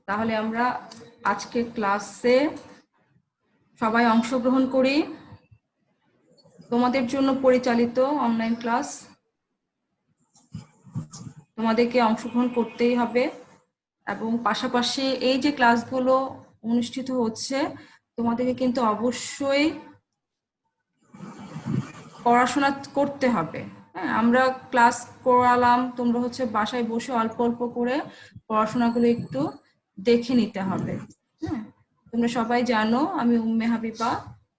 তাহলে আমরা আজকে ক্লাসে সবাই অংশগ্রহণ করি। তোমাদের জন্য পরিচালিত অনলাইন ক্লাস, তোমাদেরকে অংশগ্রহণ করতেই হবে এবং পাশাপাশি এই যে ক্লাসগুলো অনুষ্ঠিত হচ্ছে তোমাদেরকে কিন্তু অবশ্যই পড়াশোনা করতে হবে। হ্যাঁ, আমরা ক্লাস করালাম, তোমরা হচ্ছে বাসায় বসে অল্প অল্প করে পড়াশোনাগুলো একটু দেখে নিতে হবে। হ্যাঁ, তোমরা সবাই জানো আমি উম্মে হাবিবা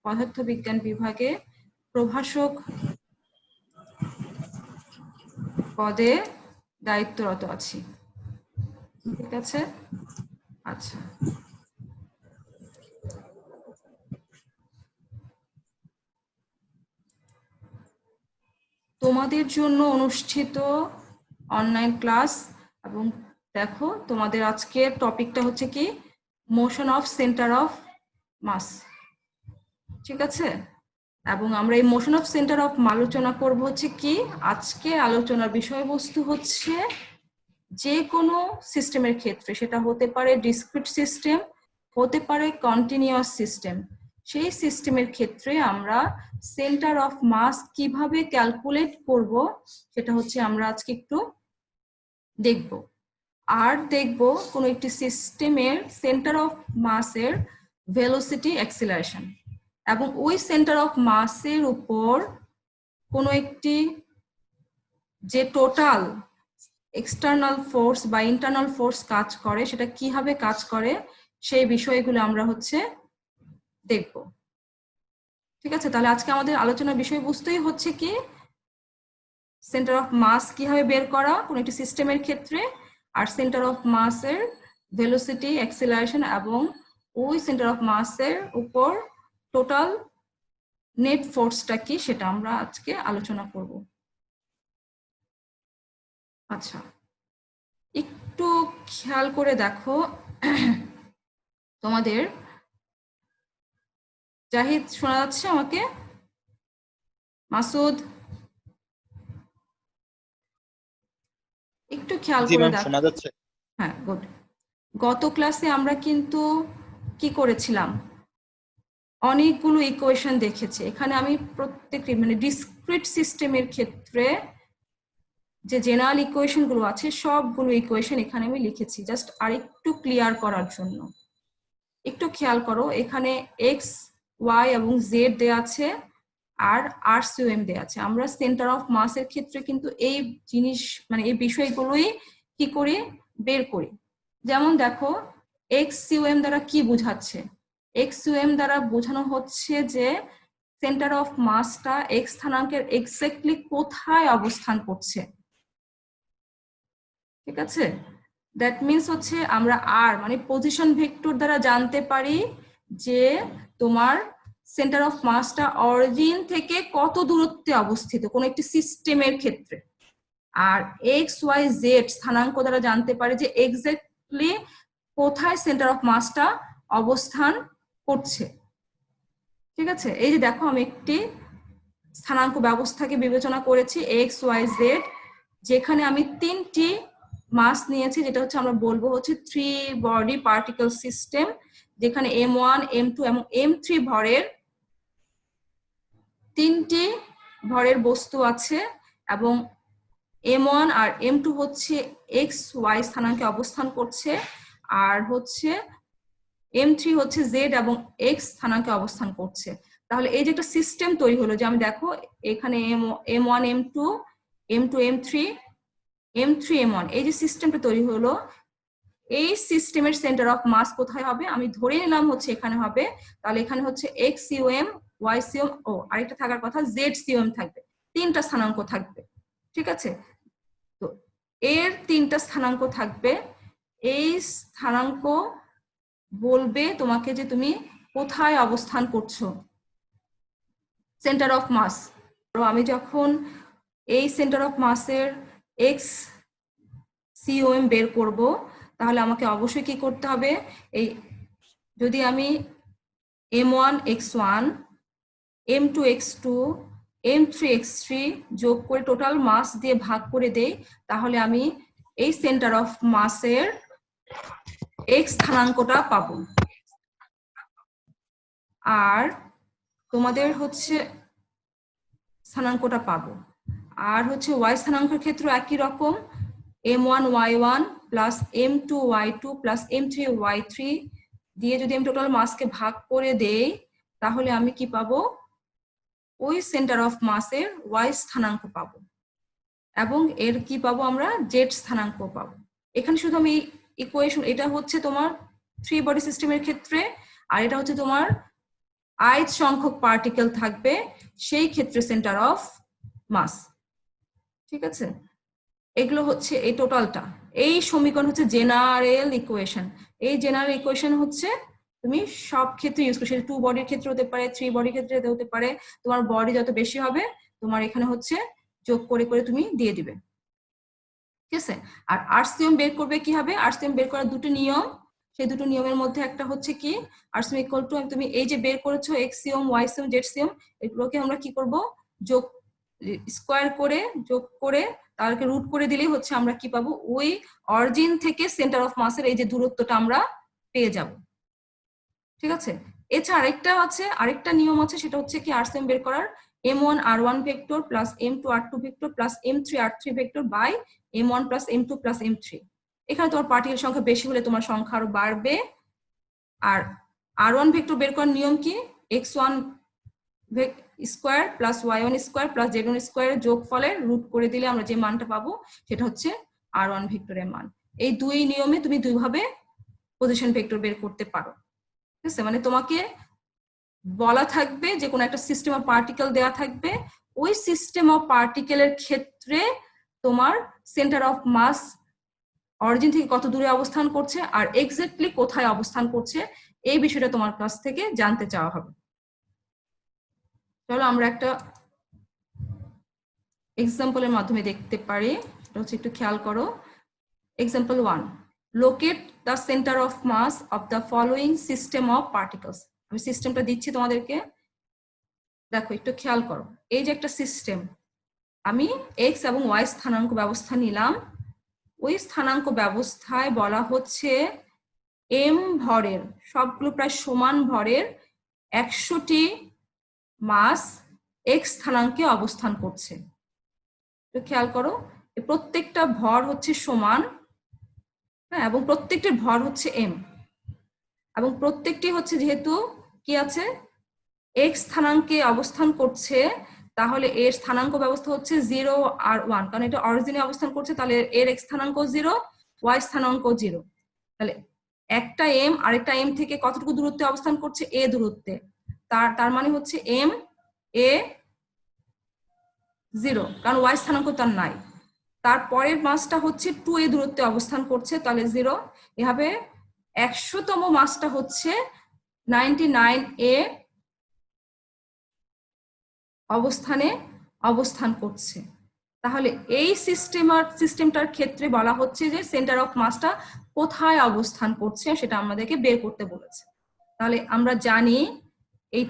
পদার্থবিজ্ঞান বিভাগে প্রভাষক পদে দায়িত্বরত আছি। ঠিক আছে, আচ্ছা। তোমাদের জন্য অনুষ্ঠিত অনলাইন ক্লাস এবং দেখো তোমাদের আজকের টপিকটা হচ্ছে কি motion of centre of mass. ঠিক আছে, এবং আমরা এই মোশন অফ সেন্টার অফ আলোচনা করব হচ্ছে কি আজকে আলোচনার বিষয়বস্তু হচ্ছে যে কোনো সিস্টেমের ক্ষেত্রে, সেটা হতে পারে ডিসক্রিট সিস্টেম, হতে পারে কন্টিনিউয়াস সিস্টেম, সেই সিস্টেমের ক্ষেত্রে আমরা সেন্টার অফ মাস কিভাবে ক্যালকুলেট করব সেটা হচ্ছে আমরা আজকে একটু দেখব। আর দেখব কোনো একটি সিস্টেমের সেন্টার অফ মাসের ভেলোসিটি অ্যাক্সিলারেশন এবং ওই সেন্টার অফ মাসের উপর কোনো একটি যে টোটাল এক্সটার্নাল ফোর্স বা ইন্টারনাল ফোর্স কাজ করে সেটা কিভাবে কাজ করে সেই বিষয়গুলো আমরা হচ্ছে দেখব। ঠিক আছে, তাহলে আজকে আমাদের আলোচনার বিষয়বস্তুই হচ্ছে কি সেন্টার অফ মাস কিভাবে বের করা কোন একটি সিস্টেমের ক্ষেত্রে, আর সেন্টার অফ মাসের ভেলোসিটি অ্যাক্সিলারেশন এবং ওই সেন্টার অফ মাসের উপর টোটাল নেট ফোর্সটা কি সেটা আমরা আজকে আলোচনা করব। আচ্ছা, একটু খেয়াল করে দেখো, তোমাদের জাহিদ শোনা যাচ্ছে আমাকে? মাসুদ একটু খেয়াল করে দেখো। শোনা যাচ্ছে। হ্যাঁ, গুড। গত ক্লাসে আমরা কিন্তু কি করেছিলাম, অনেকগুলো ইকুয়েশন দেখেছি। এখানে আমি প্রত্যেকটি মানে ডিসক্রিট সিস্টেমের ক্ষেত্রে যে জেনারেল ইকুয়েশন গুলো আছে সবগুলো ইকুয়েশন এখানে আমি লিখেছি, জাস্ট আরেকটু ক্লিয়ার করার জন্য। একটু খেয়াল করো, এখানে এক্স ওয়াই এবং জেড দেয়া আছে আর আরসিওএম দেয়া আছে। আমরা সেন্টার অফ মাসের ক্ষেত্রে কিন্তু এই জিনিস মানে এই বিষয়গুলোই কি করি বের করি। যেমন দেখো এক্সইউএম দ্বারা কি বোঝাচ্ছে, এক্সইউএম দ্বারা বোঝানো হচ্ছে যে সেন্টার অফ মাসটা এক্স স্থানাঙ্কের এক্স্যাক্টলি কোথায় অবস্থান করছে। ঠিক আছে, দ্যাট মিনস হচ্ছে আমরা আর মানে পজিশন ভেক্টর দ্বারা জানতে পারি যে তোমার সেন্টার অফ মাসটা অরিজিন থেকে কত দূরত্বে অবস্থিত কোন একটি সিস্টেমের ক্ষেত্রে, আর এক্স ওয়াই জেড স্থানাঙ্ক দ্বারা জানতে পারি যে এক্স্যাক্টলি কোথায় সেন্টার অফ মাসটা অবস্থান করছে। ঠিক আছে, এই যে দেখো আমি একটি স্থানাঙ্ক ব্যবস্থাকে বিবেচনা করেছি এক্স ওয়াই জেড, যেখানে আমি তিনটি মাস নিয়েছি, যেটা হচ্ছে আমরা বলবো হচ্ছে 3 বডি পার্টিকেল সিস্টেম, যেখানে M1 M2 এবং M3 ভরের তিনটি ভরের বস্তু আছে এবং M1 আর M2 হচ্ছে এক্স ওয়াই স্থানাঙ্কে অবস্থান করছে, আর হচ্ছে M3 হচ্ছে জেড এবং এক্স স্থানাঙ্কে অবস্থান করছে। তাহলে এই যে একটা সিস্টেম তৈরি হলো, যে আমি দেখো এখানে M1 M2 M2 M3 M3 M1, এই যে সিস্টেমটা তৈরি হলো, এই সিস্টেমের সেন্টার অফ মাস কোথায় হবে আমি ধরে নিলাম হচ্ছে এখানে হবে। তাহলে এখানে হচ্ছে এক্সইউএম ওয়াইসিউএম ও আরেকটা থাকার কথা জেডসিউএম থাকবে, তিনটা স্থানাঙ্ক থাকবে। ঠিক আছে, তো এর তিনটা স্থানাঙ্ক থাকবে। এই স্থানাঙ্ক বলবে তোমাকে যে তুমি কোথায় অবস্থান করছো সেন্টার অফ মাস। আমি যখন এই সেন্টার অফ মাসের এক্স সিওএম বের করব তাহলে আমাকে অবশ্যই কি করতে হবে, এই যদি আমি M1 x1 M2 x2 M3 x3 যোগ করে টোটাল মাস দিয়ে ভাগ করে দেই, তাহলে আমি এই সেন্টার অফ মাসের x স্থানাঙ্কটা পাবো। আর তোমাদের হচ্ছে স্থানাঙ্কটা পাবো। আর হচ্ছে y স্থানাঙ্কের ক্ষেত্রে একই রকম, m1 y1 plus m2 y2 plus m3 y3 দিয়ে যদি আমি টোটাল মাসকে ভাগ করে দেই, তাহলে আমি কি পাবো? ওই সেন্টার অফ মাসের y স্থানাঙ্ক পাবো, এবং এর কি পাবো আমরা? z স্থানাঙ্ক পাবো। এখানে শুধু আমি ইকুয়েশন, এটা হচ্ছে তোমার 3 বডি সিস্টেমের ক্ষেত্রে, আর এটা হচ্ছে তোমার ith সংখ্যক পার্টিকেল থাকবে সেই ক্ষেত্রে সেন্টার অফ মাস। ঠিক আছে, এগুলো হচ্ছে এই টোটালটা। এই সমীকরণ হচ্ছে জেনারেল ইকুয়েশন। এই জেনারেল ইকুয়েশন হচ্ছে তুমি সব ক্ষেত্রে ইউজ করো, সেটা 2 বডির ক্ষেত্রে হতে পারে, 3 বডির ক্ষেত্রে হতে পারে। তোমার বডি যত বেশি হবে, তোমার এখানে হচ্ছে যোগ করে করে তুমি দিয়ে দিবে। ঠিক আছে, আর আরসিএম বের করবে কি হবে? আরসিএম বের করার দুটো নিয়ম, সেই দুটো নিয়মের মধ্যে একটা হচ্ছে কি, আরসিএম ইকুয়াল টু, তুমি এই যে বের করেছো এক্সিওম, ওয়াইসিওম, জেডসিওম, এগুলোকে আমরা কি করব? যোগ, স্কোয়ার করে, যোগ করে তারকে রুট করে দিলেই হচ্ছে আমরা কি পাবো? ওই অরিজিন থেকে সেন্টার অফ মাসের এই যে দূরত্বটা আমরা পেয়ে যাব। ঠিক আছে, এছাড়া আরেকটা নিয়ম আছে, সেটা হচ্ছে কি আরসিএম বের করার, m1 r1 vector plus m2 r2 vector plus m3 r3 vector by m1 plus m2 plus m3। এখানে তোমার পার্টিকেল সংখ্যা বেশি হলে তোমার সংখ্যা আরো বাড়বে। আর r1 ভেক্টর বের করার নিয়ম কি? x1 square plus y1 square plus z1 স্কোয়ারের যোগফলের রুট করে দিলে আমরা যে মানটা পাবো সেটা হচ্ছে r1 ভেক্টরের মান। এই দুই নিয়মে তুমি দুইভাবে পজিশন ভেক্টর বের করতে পারো। ঠিক আছে, মানে তোমাকে বলা থাকবে যে কোনো একটা সিস্টেম অফ পার্টিকেল দেয়া থাকবে, ওই সিস্টেম অফ পার্টিকেলের ক্ষেত্রে তোমার সেন্টার অফ মাস অরিজিন থেকে কত দূরে অবস্থান করছে আর এক্স্যাক্টলি কোথায় অবস্থান করছে, এই বিষয়টা তোমার কাছ থেকে জানতে চাওয়া হবে। চলো আমরা একটা এক্সাম্পলের মাধ্যমে দেখতে পারি, সেটা হচ্ছে একটু খেয়াল করো। Example 1, locate the centre of mass of the following system of particles. আমি সিস্টেমটা দিচ্ছি তোমাদেরকে, দেখো একটু খেয়াল করো। এই যে একটা সিস্টেম, আমি এক্স এবং ওয়াই স্থানাঙ্ক ব্যবস্থা নিলাম। ওই স্থানাঙ্ক ব্যবস্থায় বলা হচ্ছে এম ভরের, সবগুলো প্রায় সমান ভরের 100টি মাস এক্স স্থানাঙ্কে অবস্থান করছে। তো খেয়াল করো, প্রত্যেকটা ভর হচ্ছে সমান, হ্যাঁ, এবং প্রত্যেকটির ভর হচ্ছে এম, এবং প্রত্যেকটি হচ্ছে যেহেতু কি আছে, এক্স স্থানাঙ্কে অবস্থান করছে, তাহলে এর স্থানাঙ্ক ব্যবস্থা হচ্ছে 0 আর 1, কারণ এটা অরিজিনে অবস্থান করছে, তাহলে এর এক্স স্থানাঙ্ক 0, ওয়াই স্থানাঙ্ক 0। তাহলে একটা এম আরেকটা এম থেকে কতটুকু দূরত্বে অবস্থান করছে? এ দূরত্বে। তার মানে হচ্ছে এম এ 0, কারণ ওয়াই স্থানাঙ্ক তার নাই। তারপরের মাসটা হচ্ছে 2a দূরত্বে অবস্থান করছে, তাহলে 0। এভাবে 100তম মাসটা হচ্ছে 99a অবস্থানে অবস্থান করছে। তাহলে এই সিস্টেমটার ক্ষেত্রে বলা হচ্ছে যে সেন্টার অফ মাসটা কোথায় অবস্থান করছে সেটা আমাদেরকে বের করতে বলেছে। তাহলে আমরা জানি এই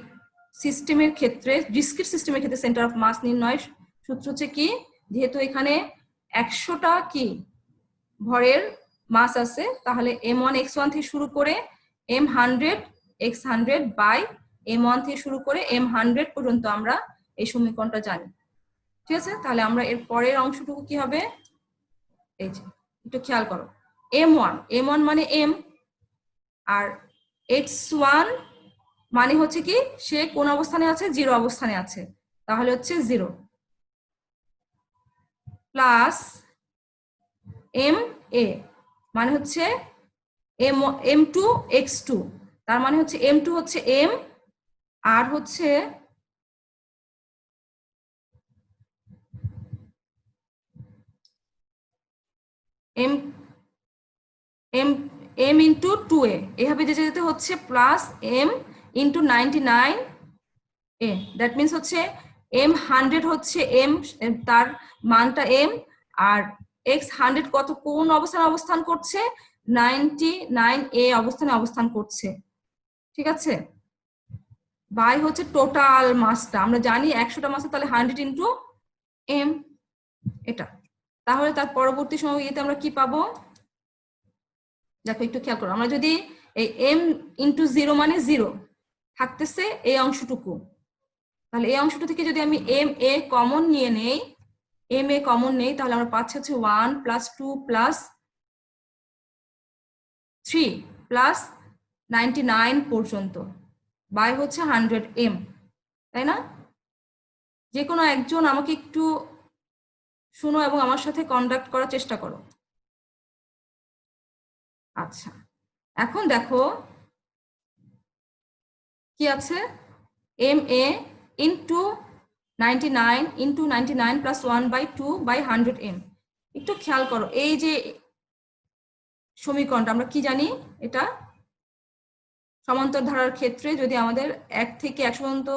সিস্টেমের ক্ষেত্রে, ডিসক্রিট সিস্টেমের ক্ষেত্রে সেন্টার অফ মাস নির্ণয় সূত্র হচ্ছে কি, যেহেতু এখানে 100টা কি ভরের মাস আছে, তাহলে m1 x1 থেকে শুরু করে m100 x100 বাই m1 থেকে শুরু করে m100 পর্যন্ত আমরা এই সমীকরণটা জানি। ঠিক আছে, তাহলে আমরা এর পরের অংশটুকু কি হবে, এই যে একটু খেয়াল করো, m1 মানে m, আর x1 মানে হচ্ছে কি সে কোন অবস্থানে আছে? 0 অবস্থানে আছে, তাহলে হচ্ছে 0 প্লাস m a মানে হচ্ছে m2 x2, তার মানে হচ্ছে m2 হচ্ছে m, আর হচ্ছে m ইন্টু 2a, এভাবে যেতে হচ্ছে plus m into 99a। That means হচ্ছে m100 হচ্ছে m, তার মানটা m, আর x100 কোন অবস্থানে অবস্থান করছে? 99a অবস্থানে অবস্থান করছে। ঠিক আছে, বাই হচ্ছে টোটাল মাসটা, আমরা জানি 100টা মাস, তাহলে 100 ইন্টু m, এটা। তাহলে তার পরবর্তী সময় আমরা কি পাবো? দেখো একটু খেয়াল করো, আমরা যদি এই m ইন্টু 0 মানে 0 থাকতেছে এই অংশটুকু, তাহলে এই অংশটুকু থেকে যদি আমি m a কমন নিয়ে নেই, m a কমন নেই, তাহলে আমরা পাচ্ছি হচ্ছে 1 প্লাস 2 প্লাস 3 প্লাস 99 পর্যন্ত বাই হচ্ছে 100m, তাই না? যে কোনো একজন আমাকে একটু শুনো এবং আমার সাথে কন্ডাক্ট করার চেষ্টা করো। আচ্ছা, এখন দেখো কি আছে, M A into 99 into 99 plus 1/2/100m। একটু খেয়াল করো, এই যে সমীকরণটা আমরা কি জানি, এটা সমান্তর ধারার ক্ষেত্রে যদি আমাদের 1 থেকে 100 পর্যন্ত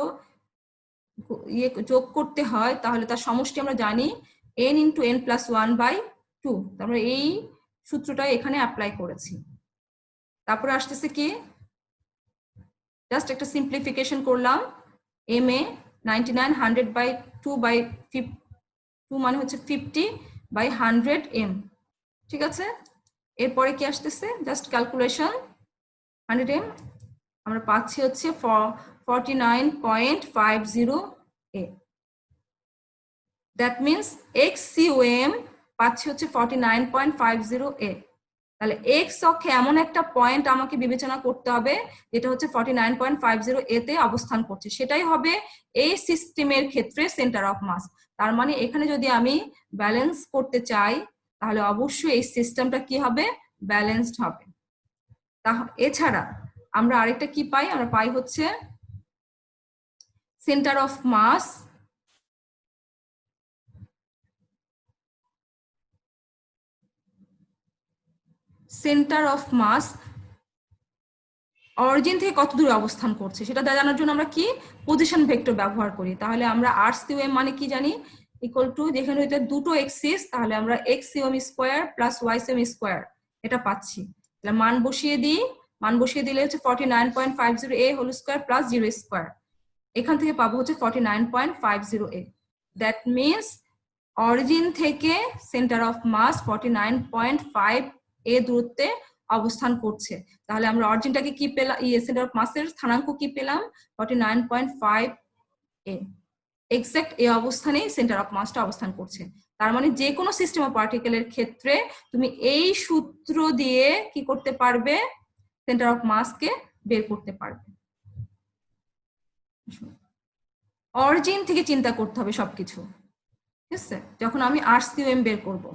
যোগ করতে হয় তাহলে তার সমষ্টি আমরা জানি n ইন্টু n প্লাস 1/2। তারপরে এই সূত্রটা এখানে অ্যাপ্লাই করেছি। তারপরে আসতেছে কি, জাস্ট একটা সিম্পলিফিকেশন করলাম, m a 99 100/2 মানে হচ্ছে 50/100m, ঠিক আছে? এরপরে কি আসতেছে, জাস্ট ক্যালকুলেশন, 100m আমরা পাচ্ছি হচ্ছে 49.50a। দ্যাট মিনস xcom পাচ্ছি হচ্ছে 49.50a। তাহলে এক্স অক্ষে এমন একটা পয়েন্ট আমাকে বিবেচনা করতে হবে যেটা হচ্ছে 49.50a তে অবস্থান করছে, সেটাই হবে এই সিস্টেমের ক্ষেত্রে সেন্টার অফ মাস। তার মানে এখানে যদি আমি ব্যালেন্স করতে চাই তাহলে অবশ্যই এই সিস্টেমটা কি হবে, ব্যালেন্সড হবে। এছাড়া আমরা আরেকটা কি পাই, আমরা পাই হচ্ছে সেন্টার অফ মাস অরিজিন থেকে কত দূরে অবস্থান করছে সেটা জানার জন্য আমরা কি পজিশন ভেক্টর ব্যবহার করি। তাহলে আমরা RCOM মানে কি জানি, ইকুয়াল টু, যেখানে হইতে দুটো এক্সিস, তাহলে আমরা XCOM square plus YCOM square এটা পাচ্ছি। তাহলে মান বসিয়ে দিলে হচ্ছে 49.50a whole square plus 0 square, এখান থেকে পাবো হচ্ছে 49.50a। দ্যাট মিনস অরিজিন থেকে সেন্টার অফ মাস 49.5a দূরত্বে অবস্থান করছে। তাহলে আমরা অরিজিনটাকে কি পেলাম, সেন্টার অফ মাসের স্থানাঙ্ক কি পেলাম, 49.5a। এক্সাক্ট এই অবস্থানেই সেন্টার অফ মাসটা অবস্থান করছে। তার মানে যে কোনো সিস্টেম অফ পার্টিকেলের ক্ষেত্রে তুমি এই সূত্র দিয়ে কি করতে পারবে, সেন্টার অফ মাসকে বের করতে পারবে। অরিজিন থেকে চিন্তা করতে হবে সবকিছু, ঠিক আছে? যখন আমি RCOM বের করব,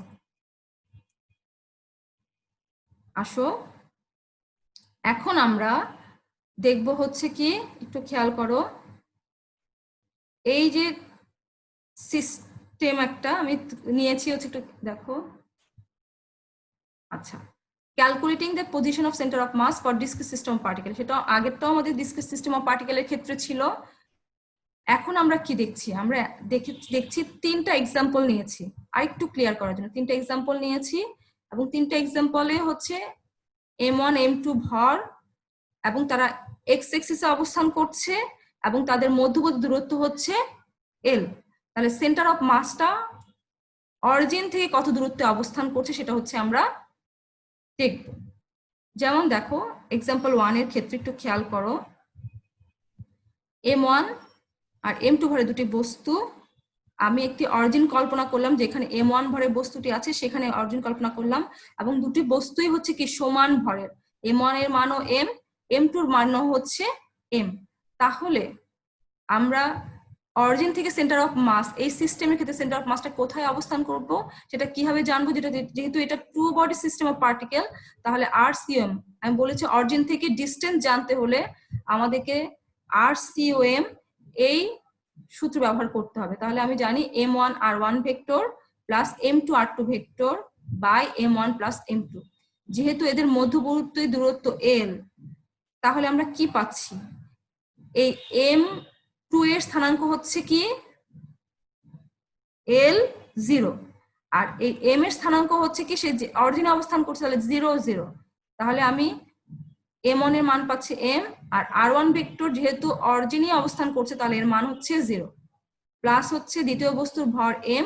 আসো এখন আমরা দেখব হচ্ছে কি, একটু খেয়াল করো, এই যে সিস্টেম একটা আমি নিয়েছি হচ্ছে, একটু দেখো। আচ্ছা, calculating the position of centre of mass for discrete system of particle, সেটা আগেরটাও আমাদের ডিসক্রিট সিস্টেম অফ পার্টিকেলের ক্ষেত্রে ছিল। এখন আমরা কি দেখছি, আমরা দেখছি তিনটা এক্সাম্পল নিয়েছি, আর একটু ক্লিয়ার করার জন্য তিনটা এক্সাম্পল নিয়েছি, এবং তিনটা এক্সাম্পলে হচ্ছে m1 m2 ভর এবং তারা এক্স এক্সিসে অবস্থান করছে এবং তাদের মধ্যবর্তী দূরত্ব হচ্ছে l। তাহলে সেন্টার অফ মাসটা অরিজিন থেকে কত দূরত্বে অবস্থান করছে সেটা হচ্ছে আমরা দেখব। যেমন দেখো এক্সাম্পল 1 এর ক্ষেত্রে একটু খেয়াল করো, m1 আর m2 ভরে দুটি বস্তু, আমি একটি অরিজিন কল্পনা করলাম, যেখানে m1 ভরের বস্তুটি আছে সেখানে অরিজিন কল্পনা করলাম, এবং দুটি বস্তুই হচ্ছে কি সমান ভরের, m1 এর মানও m, m2 এর মানও হচ্ছে m। তাহলে আমরা অরিজিন থেকে সেন্টার অফ মাস, এই সিস্টেমের ক্ষেত্রে সেন্টার অফ মাসটা কোথায় অবস্থান করব সেটা কিভাবে জানবো, যেহেতু এটা two body system of particle, তাহলে RCOM আমি বলেছি অরিজিন থেকে ডিস্টেন্স জানতে হলে আমাদেরকে RCOM এই সূত্র ব্যবহার করতে হবে। তাহলে আমি জানি m1 r1 vector plus m2 r2 vector by m1 plus m2। যেহেতু এদের মধ্যবর্তী দূরত্ব l, তাহলে আমরা কি পাচ্ছি, এই m2 এর স্থানাঙ্ক হচ্ছে কি l0, আর এই m এর স্থানাঙ্ক হচ্ছে কি সে অরিজিনে অবস্থান করছে, তাহলে 0 0। তাহলে আমি m1 এর মান পাচ্ছি m, আর r1 ভেক্টর যেহেতু অরিজিনে অবস্থান করছে তাহলে এর মান হচ্ছে 0, প্লাস হচ্ছে দ্বিতীয় বস্তুর ভর m,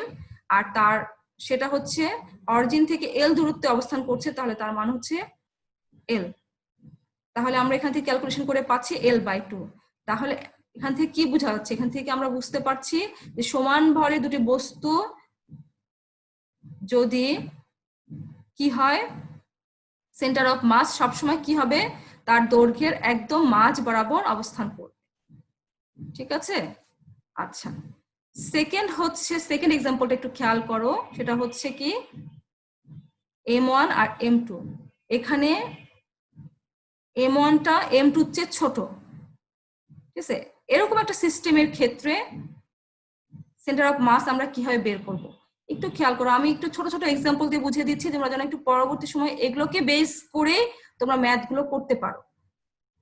আর তার সেটা হচ্ছে অরিজিন থেকে l দূরত্বে অবস্থান করছে, তাহলে তার মান হচ্ছে এল। তাহলে আমরা এখান থেকে ক্যালকুলেশন করে পাচ্ছি L/2। তাহলে এখান থেকে কি বোঝা যাচ্ছে? এখান থেকে আমরা বুঝতে পারছি যে সমান ভরে দুটি বস্তু যদি কি হয়, সেন্টার অফ মাস সবসময় কি হবে, তার দৈর্ঘ্যের একদম মাঝ বরাবর অবস্থান করবে। ঠিক আছে? আচ্ছা, সেকেন্ড এক্সাম্পলটা একটু খেয়াল করো। সেটা হচ্ছে কি M1 আর M2। এখানে M1টা M2 এর চেয়ে ছোট। ঠিক আছে? এরকম একটা সিস্টেমের ক্ষেত্রে সেন্টার অফ মাস আমরা কিভাবে বের করব একটু খেয়াল করো। আমি একটু ছোট ছোট এক্সাম্পল দিয়ে বুঝিয়ে দিচ্ছি, তোমরা যেন একটু পরবর্তী সময় এগুলোকে বেস করে তোমরা ম্যাথ গুলো করতে পারো।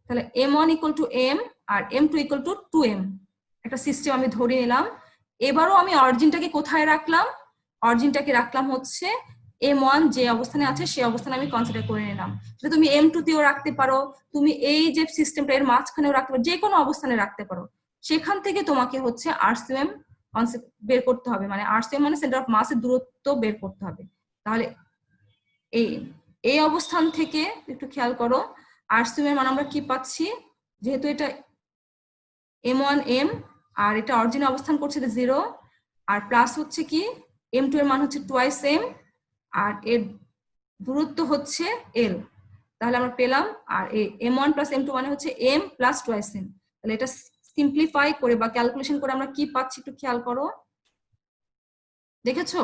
তাহলে M1 = M আর M2 = 2M একটা সিস্টেম আমি ধরে নিলাম। এবারও আমি অরিজিনটাকে কোথায় রাখলাম? অরিজিনটাকে রাখলাম হচ্ছে M1 যে অবস্থানে আছে সেই অবস্থানে আমি কনসিডার করে নিলাম। সেটা তুমি M2 তেও রাখতে পারো, তুমি এই যে সিস্টেমটা এর মাঝখানেও রাখতে পারো, যে কোনো অবস্থানে রাখতে পারো। সেখান থেকে তোমাকে হচ্ছে RCM কনসেপ্ট বের করতে হবে, মানে RCM মানে সেন্টার অফ মাসের দূরত্ব বের করতে হবে। তাহলে এই অবস্থান থেকে একটু খেয়াল করো, RCM এর মান আমরা কি পাচ্ছি, যেহেতু এটা M1M আর এটা অরিজিনে অবস্থান করছে 0, আর প্লাস হচ্ছে কি M2 এর মান হচ্ছে 2M আর এর দূরত্ব হচ্ছে L। তাহলে আমরা পেলাম, আর এই M1 + M2 মানে হচ্ছে M + 2M। তাহলে এটা সিম্পলিফাই করে বা ক্যালকুলেশন করে আমরা কি পাচ্ছি একটু খেয়াল করো। দেখেছো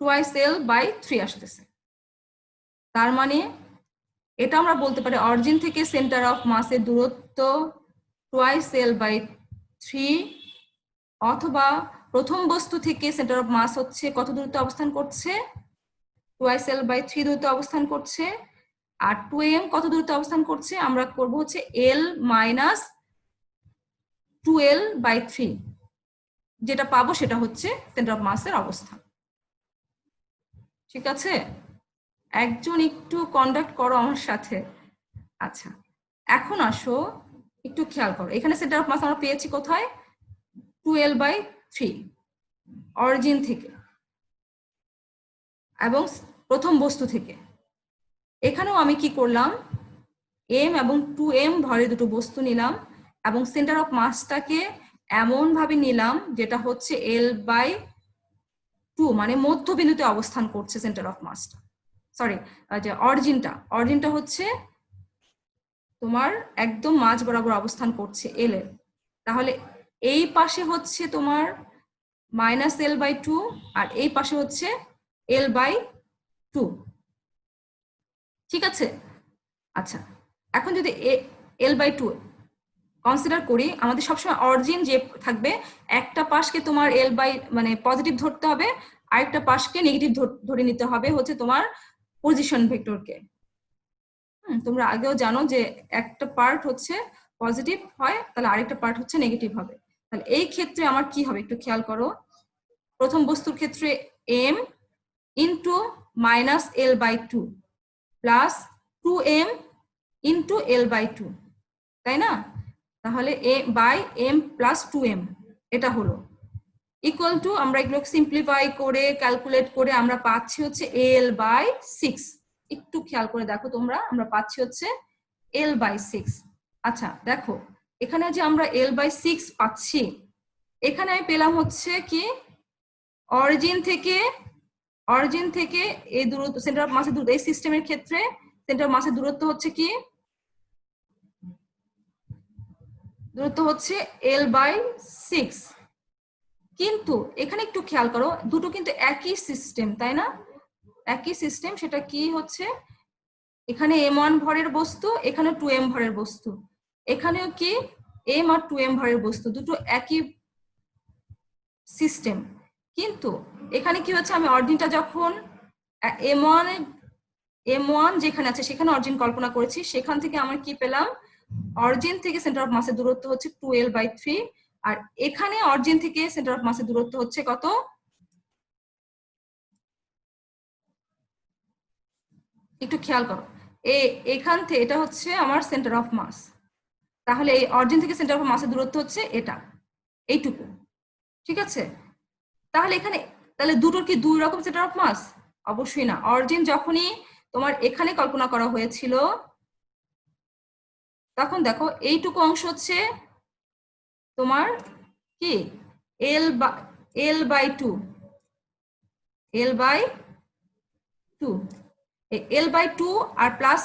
2L/3 আসতেছে। তার মানে এটা আমরা বলতে পারি অরিজিন থেকে সেন্টার অফ মাসের দূরত্ব 2L/3, অথবা প্রথম বস্তু থেকে সেন্টার অফ মাস হচ্ছে কত দূরত্বে অবস্থান করছে, 2L/3 দূরত্বে অবস্থান করছে। আর 2M কত দূরত্বে অবস্থান করছে, আমরা করব হচ্ছে L - 2L/3, যেটা পাবো সেটা হচ্ছে সেন্টার অফ মাসের অবস্থান। ঠিক আছে? একজন একটু কন্ডাক্ট করো আমার সাথে। আচ্ছা, এখন আসো একটু খেয়াল করো, এখানে সেন্টার অফ মাস আমরা পেয়েছি কোথায়, 2L/3 অরিজিন থেকে এবং প্রথম বস্তু থেকে। এখানেও আমি কি করলাম, M এবং 2M ভরের দুটো বস্তু নিলাম এবং সেন্টার অফ মাসটাকে এমন ভাবে নিলাম যেটা হচ্ছে L/2, মানে মধ্যবিন্দুতে অবস্থান করছে সেন্টার অফ মাসটা। সরি, যে অরিজিনটা হচ্ছে তোমার একদম মাঝ বরাবর অবস্থান করছে L এর। তাহলে এই পাশে হচ্ছে তোমার -L/2 আর এই পাশে হচ্ছে L/2। ঠিক আছে? আচ্ছা, এখন যদি L/2 কনসিডার করি, আমাদের সবসময় অরিজিন যে থাকবে একটা পাশকে তোমার মানে পজিটিভ ধরতে হবে, আরেকটা পাশকে নেগেটিভ ধরে নিতে হবে হচ্ছে তোমার পজিশন ভেক্টরকে। তোমরা আগেও জানো যে একটা পার্ট হচ্ছে পজিটিভ হয়, তাহলে আরেকটা পার্ট হচ্ছে নেগেটিভ হবে। তাহলে এই ক্ষেত্রে আমার কি হবে একটু খেয়াল করো, প্রথম বস্তুর ক্ষেত্রে M * -L/2 plus 2M * L/2, তাই না? তাহলে M + 2M এটা হলো ইকুয়াল টু, আমরা এগুলো সিম্পলিফাই করে ক্যালকুলেট করে আমরা পাচ্ছি হচ্ছে L/6। একটু খেয়াল করে দেখো তোমরা, আমরা পাচ্ছি হচ্ছে L/6। আচ্ছা দেখো, এখানে যে আমরা L/6 পাচ্ছি, এখানে আমি পেলাম হচ্ছে কি অরিজিন থেকে এই দূরত্ব সেন্টার অফ মাসের দূরত্ব, এই সিস্টেমের ক্ষেত্রে সেন্টার অফ মাসের দূরত্ব হচ্ছে কি, দূরত্ব হচ্ছে L/6। কিন্তু এখানে একটু খেয়াল করো, দুটো কিন্তু একই সিস্টেম, তাই না? একই সিস্টেম, সেটা কি হচ্ছে, এখানে M1 ভরের বস্তু, এখানে 2M ভরের বস্তু, এখানেও কি M আর 2M ভরের বস্তু, দুটো একই সিস্টেম। কিন্তু এখানে কি হচ্ছে, আমি অরিজিনটা যখন M1 যেখানে আছে সেখানে অরিজিন কল্পনা করেছি, সেখান থেকে আমার কি পেলাম, অরিজিন থেকে সেন্টার অফ মাসের দূরত্ব হচ্ছে 2L/3, আর এখানে অরিজিন থেকে সেন্টার অফ মাসের দূরত্ব হচ্ছে কত, একটু খেয়াল করো, এখান থেকে এটা হচ্ছে আমার সেন্টার অফ মাস। তাহলে এই অরিজিন থেকে সেন্টার অফ মাসের দূরত্ব হচ্ছে এটা, এইটুকু। ঠিক আছে? তাহলে এখানে তাহলে দুটোর কি দুই রকম সেন্টার অফ মাস? অবশ্যই না। অরিজিন যখনই তোমার এখানে কল্পনা করা হয়েছিল তখন দেখো এইটুকু অংশ হচ্ছে তোমার কি L/2 L/2 আর প্লাস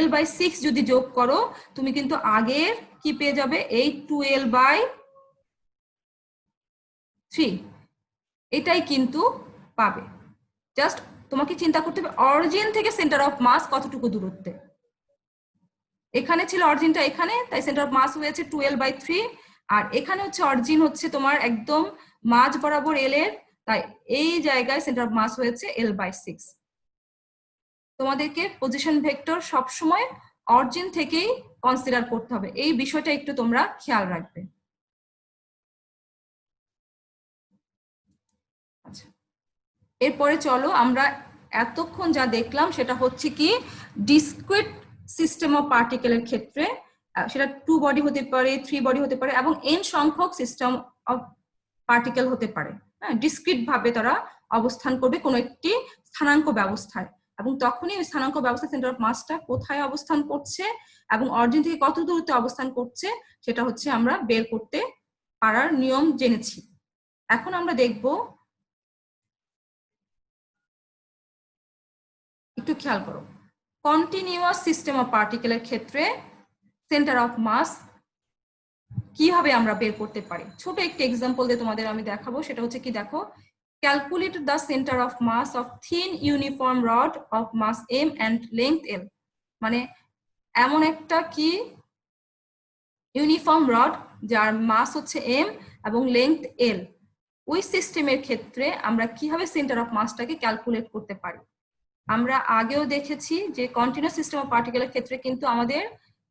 L/6 যদি যোগ করো তুমি কিন্তু আগের কি পেয়ে যাবে এই 2L/3 এটাই কিন্তু পাবে। জাস্ট তোমাকে চিন্তা করতে হবে অরিজিন থেকে সেন্টার অফ মাস কতটুকু দূরত্বে। এখানে ছিল অরিজিনটা এখানে, তাই সেন্টার অফ মাস হয়েছে 2L/3, আর এখানে হচ্ছে অরিজিন হচ্ছে তোমার একদম মাঝ বরাবর L এর, তাই এই জায়গায় সেন্টার অফ মাস হয়েছে L/6। তোমাদেরকে পজিশন ভেক্টর সবসময় অরিজিন থেকেই কনসিডার করতে হবে, এই বিষয়টা একটু তোমরা খেয়াল রাখবে। আচ্ছা, এরপরে চলো আমরা এতক্ষণ যা দেখলাম সেটা হচ্ছে কি ডিসক্রিট সিস্টেম অফ পার্টিকেলের ক্ষেত্রে, সেটা 2 বডি হতে পারে, 3 বডি হতে পারে এবং n সংখ্যক সিস্টেম অফ পার্টিকেল হতে পারে। হ্যাঁ, ডিসক্রিট ভাবে তারা অবস্থান করবে কোনো একটি স্থানাঙ্ক ব্যবস্থায়, এবং তখনই ওই স্থানাঙ্ক ব্যবস্থা সেন্টার অফ মাসটা কোথায় অবস্থান করছে এবং অরিজিন থেকে কত দূরত্বে অবস্থান করছে সেটা হচ্ছে আমরা বের করতে পারার নিয়ম জেনেছি। এখন আমরা দেখব, একটু খেয়াল করো, কন্টিনিউয়াস সিস্টেম অফ পার্টিকেলের ক্ষেত্রে সেন্টার অফ মাস কিভাবে আমরা বের করতে পারি। ছোট একটি এক্সাম্পল দিয়ে তোমাদের আমি দেখাবো, সেটা হচ্ছে কি দেখো, calculate the centre of mass of thin uniform rod of mass m and length l। মানে এমন একটা কি ইউনিফর্ম রড যার মাস হচ্ছে m এবং লেংথ l, ওই সিস্টেমের ক্ষেত্রে আমরা কিভাবে সেন্টার অফ মাসটাকে ক্যালকুলেট করতে পারি। আমরা আগেও দেখেছি যে কন্টিনিউয়াস সিস্টেম অফ পার্টিকেলের ক্ষেত্রে কিন্তু আমাদের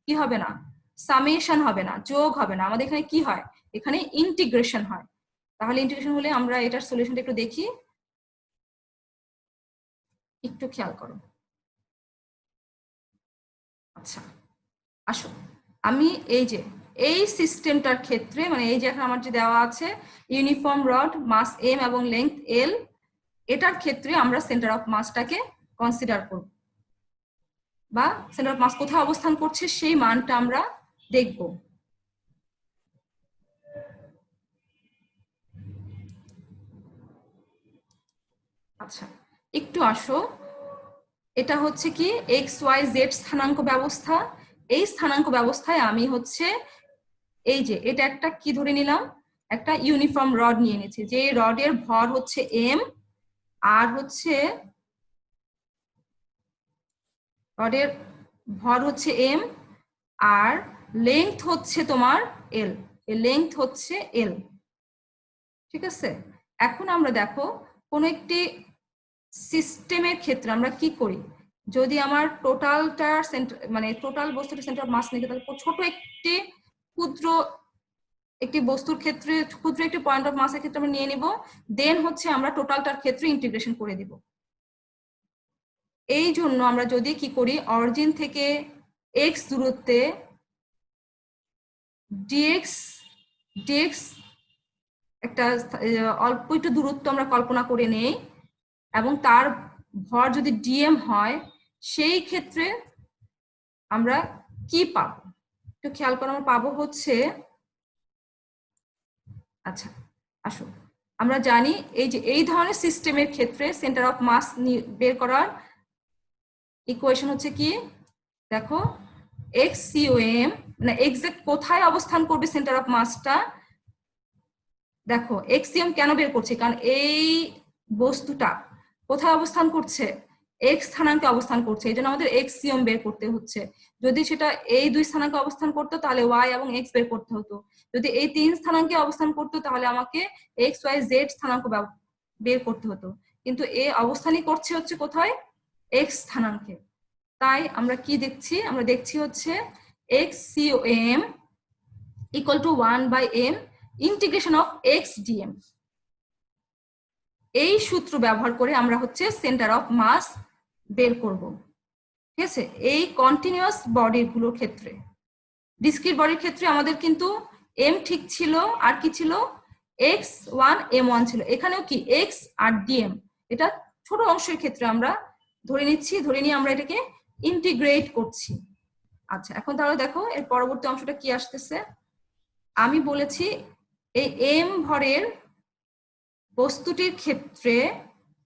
কি হবে না, সামেশন হবে না, যোগ হবে না, আমাদের এখানে কি হয়, এখানে ইন্টিগ্রেশন হয়। তাহলে ইন্টিগ্রেশন হলে আমরা এটার সলিউশনটা একটু দেখি, একটু খেয়াল করো। আচ্ছা আসো, আমি এই যে এই সিস্টেমটার ক্ষেত্রে, মানে এই যে এখন আমার যে দেওয়া আছে ইউনিফর্ম রড মাস m এবং লেংথ l, এটার ক্ষেত্রে আমরা সেন্টার অফ মাসটাকে কনসিডার করব, বা সেন্টার অফ মাস কোথায় অবস্থান করছে সেই মানটা আমরা দেখব। আচ্ছা একটু আসো, এটা হচ্ছে কি XYZ স্থানাঙ্ক ব্যবস্থা। এই স্থানাঙ্ক ব্যবস্থায় আমি হচ্ছে এই যে এটা একটা কি ধরে নিলাম, একটা ইউনিফর্ম রড নিয়ে নিয়েছি, যে রডের ভর হচ্ছে m, আর হচ্ছে রডের ভর হচ্ছে m আর লেংথ হচ্ছে তোমার l, এই লেংথ হচ্ছে l। ঠিক আছে, এখন আমরা দেখো কোন একটি সিস্টেমের ক্ষেত্রে আমরা কি করি, যদি আমার টোটালটা মানে টোটাল বস্তুটা সেন্টার অফ মাস নিতে, তাহলে ছোট একটি ক্ষুদ্র একটি বস্তুর ক্ষেত্রে ক্ষুদ্র একটি পয়েন্ট অফ মাসের ক্ষেত্রে আমরা নিয়ে নিব, দেন হচ্ছে আমরা টোটালটার ক্ষেত্রে ইন্টিগ্রেশন করে দিব। এই জন্য আমরা যদি কি করি, অরিজিন থেকে x দূরত্বে dx একটা অল্প একটু দূরত্ব আমরা কল্পনা করে নেই, এবং তার ভর যদি dm হয়, সেই ক্ষেত্রে আমরা কি পাবো একটু খেয়াল করে, আমরা পাবো হচ্ছে, আচ্ছা আসো আমরা জানি এই যে এই ধরনের সিস্টেমের ক্ষেত্রে সেন্টার অফ মাস বের করার ইকুয়েশন হচ্ছে কি দেখো, xcom মানে এক্সাক্ট কোথায় অবস্থান করবে সেন্টার অফ মাসটা। দেখো xcom কেন বের করছে, কারণ এই বস্তুটা কোথায় অবস্থান করছে, x স্থানাঙ্কে অবস্থান করছে, এই জন্য আমাদের xcom বের করতে হচ্ছে। যদি সেটা এই দুই স্থানাঙ্কে অবস্থান করতো তাহলে y এবং x বের করতে হতো, যদি এই 3 স্থানাঙ্কে অবস্থান করতো তাহলে আমাকে x y z স্থানাঙ্ক বের করতে হতো, কিন্তু এ অবস্থানই করছে হচ্ছে কোথায়, x স্থানাঙ্কে। তাই আমরা কি দেখছি, আমরা দেখছি হচ্ছে xcom equal to 1/m integration of x dm। এই সূত্র ব্যবহার করে আমরা হচ্ছে সেন্টার অফ মাস বের করব। ঠিক আছে, এই কন্টিনিউয়াস বডি গুলোর ক্ষেত্রে, ডিসক্রিট বডির ক্ষেত্রে আমাদের কিন্তু m ঠিক ছিল, আর কি ছিল x1 m1 ছিল, এখানেও কি x আর dm, এটা ছোট অংশের ক্ষেত্রে আমরা ধরে নিচ্ছি, ধরে নিয়ে আমরা এটাকে ইন্টিগ্রেট করছি। আচ্ছা, এখন তাহলে দেখো এর পরবর্তী অংশটা কি আসতেছে। আমি বলেছি এই এম ভরের বস্তুটির ক্ষেত্রে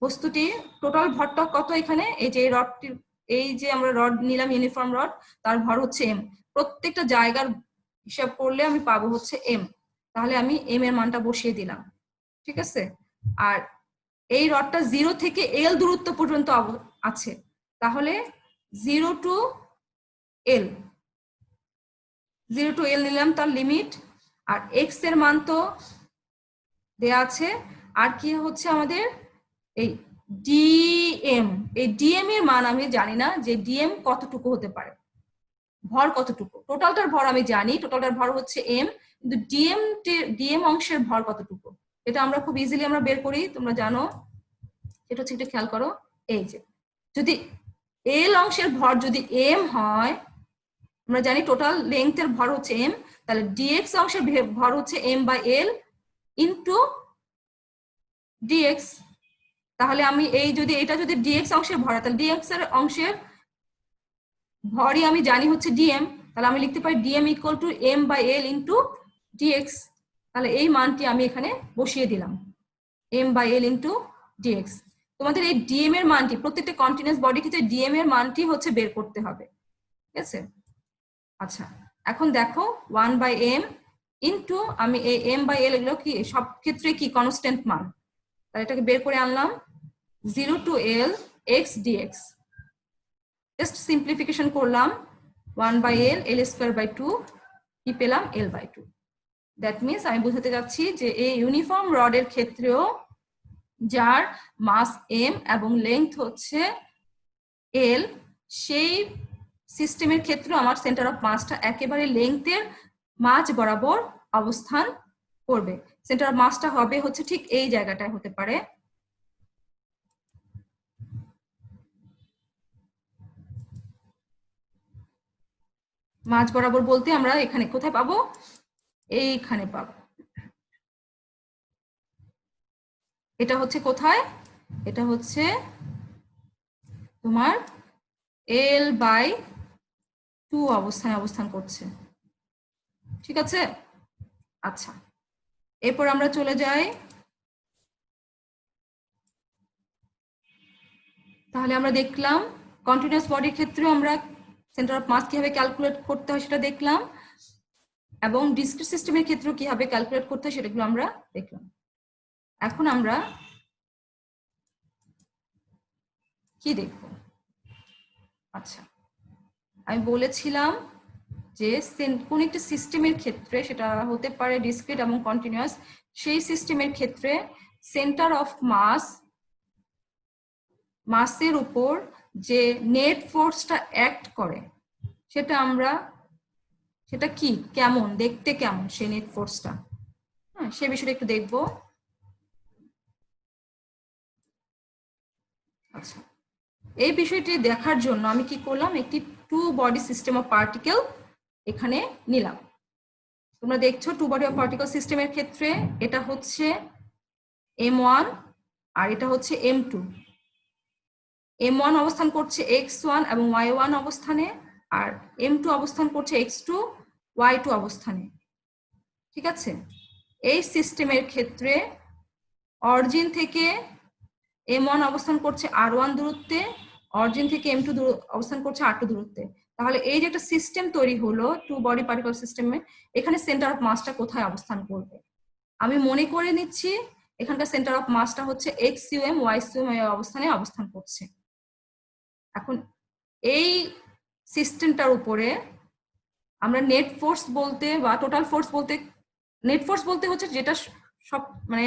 বস্তুটির টোটাল ভরটা কত, এখানে এই যে রডটির, এই যে আমরা রড নিলাম ইউনিফর্ম রড, তার ভর হচ্ছে এম। প্রত্যেকটা জায়গার হিসাব করলে আমি পাবো হচ্ছে এম, তাহলে আমি এম এর মানটা বসিয়ে দিলাম, ঠিক আছে। আর এই রডটা 0 থেকে এল দূরত্ব পর্যন্ত আছে, তাহলে 0 টু এল নিলাম তার লিমিট। আর এক্স এর মান তো দেয়া আছে, আর কি হচ্ছে আমাদের এই ডিএম, এই ডিএম এর মান আমি জানি না যে ডিএম কতটুকু হতে পারে, ভর কতটুকু। টোটালটার ভর আমি জানি, টোটালটার ভর হচ্ছে এম, কিন্তু ডিএম অংশের ভর কতটুকু এটা আমরা খুব ইজিলি আমরা বের করি, তোমরা জানো। এটা হচ্ছে একটু খেয়াল করো, এই যে যদি এল অংশের ভর যদি এম হয়, আমরা জানি টোটাল লেংথের ভর হচ্ছে এম, তাহলে ডিএক্স অংশের ভর হচ্ছে m by l into d x. তাহলে আমি এই যদি এটা যদি ডিএক্স অংশের ভর, তাহলে ডিএক্স এর অংশের ভরই আমি জানি হচ্ছে ডিএম, তাহলে আমি লিখতে পারি d m equal to m by l into d x. তাহলে এই মানটি আমি এখানে বসিয়ে দিলাম, m by l into d x. তোমাদের এই ডিএম এর মানটি প্রত্যেকটা কন্টিনিউয়াস বডি ক্ষেত্রে ডিএম এর মানটি হচ্ছে বের করতে হবে, ঠিক আছে। আচ্ছা, এখন দেখো 1 বাই এম ইন্টু আমি এই এম বাই এল এগুলো কি সব ক্ষেত্রে কি কনস্ট্যান্ট মান, তাহলে এটাকে বের করে আনলাম 0 to l x d x. Just simplification করলাম, 1 by l, l square by 2, কি পেলাম এল বাই 2। দ্যাট মিনস আমি বোঝাতে যাচ্ছি যে এই ইউনিফর্ম রডের ক্ষেত্রেও যার মাস এম এবং লেন্থ হচ্ছে এল, সেই সিস্টেমের ক্ষেত্রে আমার সেন্টার অফ মাসটা একেবারে লেন্থের মাঝ বরাবর অবস্থান করবে। সেন্টার অফ মাসটা হবে হচ্ছে ঠিক এই জায়গাটায় হতে পারে, মাঝ বরাবর বলতে আমরা এখানে কোথায় পাবো, এইখানে পাবো। এটা হচ্ছে কোথায়, এটা হচ্ছে তোমার এল বাই 2 অবস্থানে অবস্থান করছে, ঠিক আছে। আচ্ছা, এরপর আমরা চলে যাই, তাহলে আমরা দেখলাম কন্টিনিউয়াস বডির ক্ষেত্রেও আমরা সেন্টার অফ মাস কিভাবে ক্যালকুলেট করতে হয় সেটা দেখলাম, এবং ডিসক্রিট সিস্টেমের ক্ষেত্রেও কিভাবে ক্যালকুলেট করতে হয় সেটাগুলো আমরা দেখলাম। এখন আমরা কি দেখব, আচ্ছা আমি বলেছিলাম যে কোন একটি সিস্টেমের ক্ষেত্রে, সেটা হতে পারে ডিসক্রিট এবং কন্টিনিউয়াস, সেই সিস্টেমের ক্ষেত্রে সেন্টার অফ মাসের উপর যে নেট ফোর্সটা অ্যাক্ট করে সেটা কি, কেমন দেখতে, কেমন সেই নেট ফোর্সটা, হ্যাঁ সে বিষয়টা একটু দেখবো। আচ্ছা, এই বিষয়টি দেখার জন্য আমি কি করলাম, একটি 2 বডি সিস্টেম অফ পার্টিকেল এখানে নিলাম। তোমরা দেখছো 2 বডি অফ পার্টিকেল সিস্টেমের ক্ষেত্রে এটা হচ্ছে m1 আর এটা হচ্ছে m2। m1 অবস্থান করছে x1 এবং y1 অবস্থানে, আর m2 অবস্থান করছে x2 y2 অবস্থানে, ঠিক আছে। এই সিস্টেমের ক্ষেত্রে অরিজিন থেকে m1 অবস্থান করছে r1 দূরত্বে, অরিজিন থেকে m2 অবস্থান করছে r2 দূরত্বে। তাহলে এই যে একটা সিস্টেম তৈরি হলো 2 বডি পার্টিকেল সিস্টেমে, এখানে সেন্টার অফ মাসটা কোথায় অবস্থান করবে, আমি মনে করে নিচ্ছি এখানকার সেন্টার অফ মাসটা হচ্ছে xum yum অবস্থানে অবস্থান করছে। এখন এই সিস্টেমটার উপরে আমরা নেট ফোর্স বলতে বা টোটাল ফোর্স বলতে, নেট ফোর্স বলতে হচ্ছে যেটা সব মানে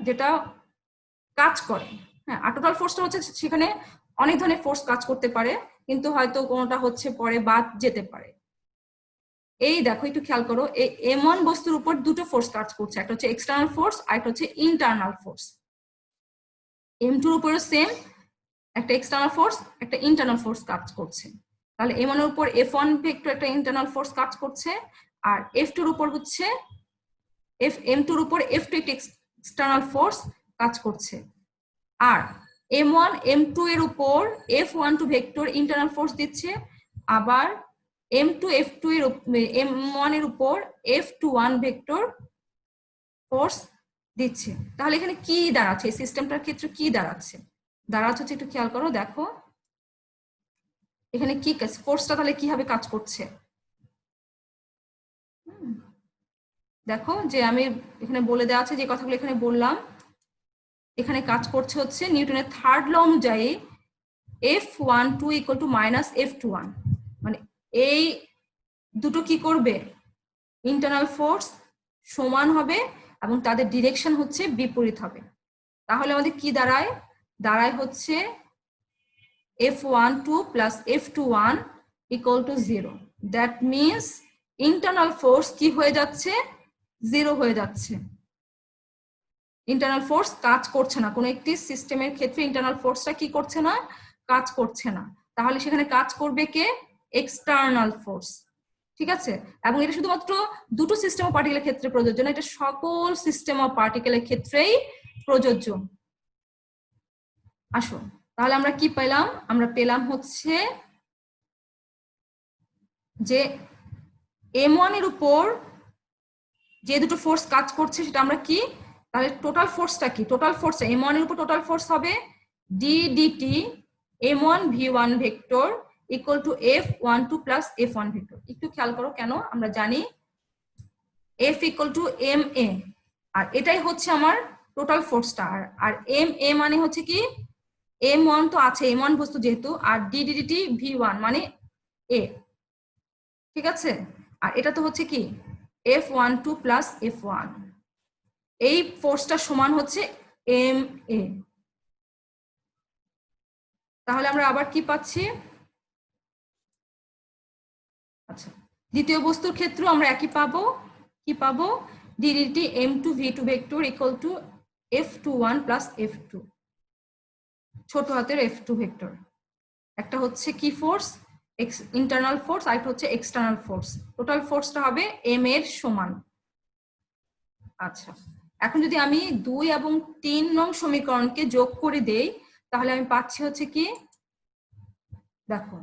যেটা কাজ করে, হ্যাঁ, আর টোটাল ফোর্সটা হচ্ছে সেখানে অনেক ধরনের ফোর্স কাজ করতে পারে, কিন্তু হয়তো কোনোটা হচ্ছে পরে বাদ যেতে পারে। এই দেখো একটু খেয়াল করো, এই m1 বস্তুর উপর দুটো ফোর্স কাজ করছে, একটা হচ্ছে এক্সটার্নাল ফোর্স আর একটা হচ্ছে ইন্টারনাল ফোর্স। m2 এর উপরে সেম একটা এক্সটার্নাল ফোর্স একটা ইন্টারনাল ফোর্স কাজ করছে, তাহলে m1 এর উপর f1 ভেক্টর একটা ইন্টারনাল ফোর্স কাজ করছে, আর f2 এর উপর হচ্ছে m2 এর উপর f2 একটা এক্সটার্নাল ফোর্স কাজ করছে, আর m1 m2 এর উপর f12 ভেক্টর ইন্টারনাল ফোর্স দিচ্ছে, আবার m2 f2 এর m1 এর উপর f21 ভেক্টর ফোর্স দিচ্ছে। তাহলে এখানে কি দাঁড়াচ্ছে, এই সিস্টেমটার ক্ষেত্রে কি দাঁড়াচ্ছে? দাঁড়াচ্ছে হচ্ছে, একটু খেয়াল করো, দেখো এখানে কি ফোর্সটা তাহলে কিভাবে কাজ করছে। দেখো যে আমি এখানে বলে দেওয়া আছে, যে কথাগুলো এখানে বললাম, এখানে কাজ করছে হচ্ছে নিউটনের থার্ড ল অনুযায়ী F12 equal to minus F21, মানে এই দুটো কি করবে, ইন্টারনাল ফোর্স সমান হবে এবং তাদের ডিরেকশন হচ্ছে বিপরীত হবে। তাহলে আমাদের কি দাঁড়ায়, দাঁড়ায় হচ্ছে F12 plus F21 equal to 0। That means internal force কি হয়ে যাচ্ছে, 0 হয়ে যাচ্ছে। ইন্টারনাল ফোর্স কাজ করছে না, কোনো একটি সিস্টেমের ক্ষেত্রে ইন্টারনাল ফোর্সটা কি করছে না, কাজ করছে না। তাহলে সেখানে কাজ করবে কে, এক্সটার্নাল ফোর্স। ঠিক আছে, এবং এটা শুধুমাত্র দুটো সিস্টেম অফ পার্টিকেলের ক্ষেত্রে প্রযোজ্য না, এটা সকল সিস্টেম অফ পার্টিকেলের ক্ষেত্রেই প্রযোজ্য। আসো তাহলে আমরা কি পেলাম, আমরা পেলাম হচ্ছে যে m1 এর উপর যে দুটো ফোর্স কাজ করছে সেটা আমরা কি, তাহলে টোটাল ফোর্সটা কি, টোটাল ফোর্সটা m1 এর উপর টোটাল ফোর্স হবে d dt m1 v1 vector equal to f12 plus f1 vector. একটু খেয়াল করো, কেন, আমরা জানি f ইকুয়াল টু ma, আর এটাই হচ্ছে আমার টোটাল ফোর্সটা। আর ma মানে হচ্ছে কি, m1 তো আছে, m1 বস্তু যেহেতু, আর d dt v1 মানে a, ঠিক আছে। আর এটা তো হচ্ছে কি f12 প্লাস f1, এই ফোর্সটা সমান হচ্ছে ma। তাহলে আমরা আবার কি পাচ্ছি, আচ্ছা দ্বিতীয় বস্তুর ক্ষেত্রেও আমরা একই পাবো, কি পাবো, d dt m2 v2 vector equal to f21 plus f2, ছোট হাতের f2 ভেক্টর। একটা হচ্ছে কি ফোর্স, ইন্টারনাল ফোর্স, আর একটা হচ্ছে এক্সটার্নাল ফোর্স। টোটাল ফোর্সটা হবে m এর সমান। আচ্ছা, এখন যদি আমি 2 এবং 3 নং সমীকরণকে যোগ করে দেই, তাহলে আমি পাচ্ছি হচ্ছে কি, দেখো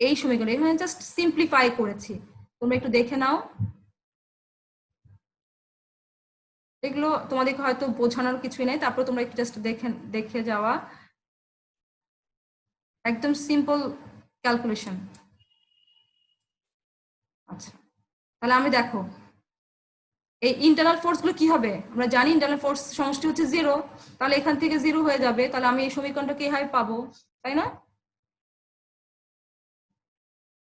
এই সমীকরণ, এখানে জাস্ট সিম্পলিফাই করেছি, তোমরা একটু দেখে নাও। এগুলো তোমাদের হয়তো বোঝানোর কিছুই নাই, তারপর তোমরা একটু জাস্ট দেখে যাওয়া, একদম সিম্পল ক্যালকুলেশন। আচ্ছা তাহলে আমি দেখো এই ইন্টারনাল ফোর্স গুলো কি হবে, আমরা জানি ইন্টারনাল ফোর্স সমষ্টি হচ্ছে 0, তাহলে এখান থেকে 0 হয়ে যাবে, তাহলে আমি এই সমীকরণটাকে এইভাবে পাবো, তাই না?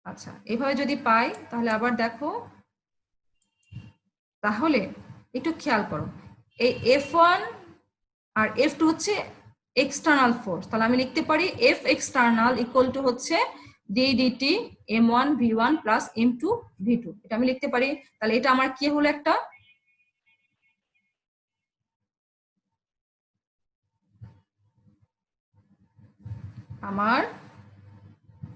আচ্ছা এইভাবে যদি পাই, তাহলে আবার দেখো, তাহলে একটু খেয়াল করো, এই F1 আর F2 হচ্ছে এক্সটার্নাল ফোর্স, তাহলে আমি লিখতে পারি F এক্সটার্নাল ইকুয়াল টু হচ্ছে d dt m1 v1 plus m2 v2, এটা আমি লিখতে পারি। তাহলে এটা আমার কি হলো, একটা আমার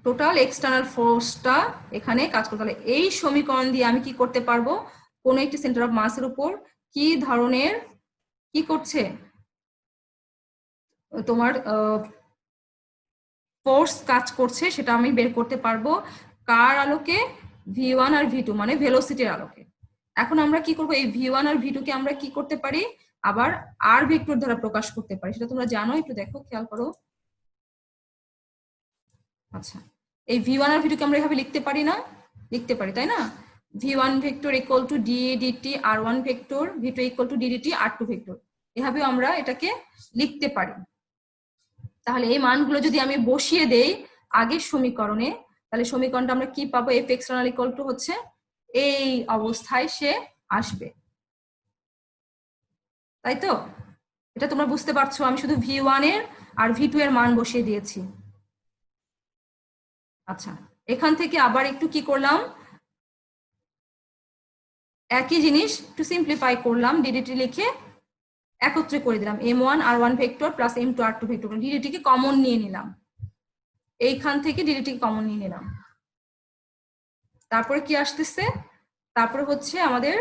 টোটাল এক্সটার্নাল ফোর্সটা এখানে কাজ করতে। তাহলে এই সমীকরণ দিয়ে আমি কি করতে পারবো, কোন একটি সেন্টার অফ মাসের উপর কি ধরনের কি করছে তোমার ফোর্স কাজ করছে সেটা আমি বের করতে পারবো, কার আলোকে, v1 আর v2 মানে ভেলোসিটির আলোকে। এখন আমরা কি করব, এই v1 আর v2 কে আমরা কি করতে পারি, আবার r ভেক্টর দ্বারা প্রকাশ করতে পারি, সেটা তোমরা জানো, একটু দেখো খেয়াল করো। আচ্ছা এই v1 আর v2 কে আমরা এভাবে লিখতে পারি না, লিখতে পারি তাই না, v1 vector equal to d dt r1 vector, v2 equal to d dt r2 vector, এভাবে আমরা এটাকে লিখতে পারি। তাহলে এই মানগুলো যদি আমি বসিয়ে দেই আগের সমীকরণে, তাহলে সমীকরণটা আমরা কি পাবো, f এক্সটার্নাল ইকুয়াল টু হচ্ছে এই অবস্থায় সে আসবে, তাই তো? এটা তোমরা বুঝতে পারছো, আমি শুধু v1 এর আর v2 এর মান বসিয়ে দিয়েছি। আচ্ছা এখান থেকে আবার একটু কি করলাম, একই জিনিস একটু সিম্পলিফাই করলাম, ddt লিখে একত্রে করে দিলাম, m1 r1 vector plus m2 r2 vector, ddt কে কমন নিয়ে নিলাম, এইখান থেকে ddt কে কমন নিয়ে নিলাম। তারপরে কি আসতেছে, তারপরে হচ্ছে আমাদের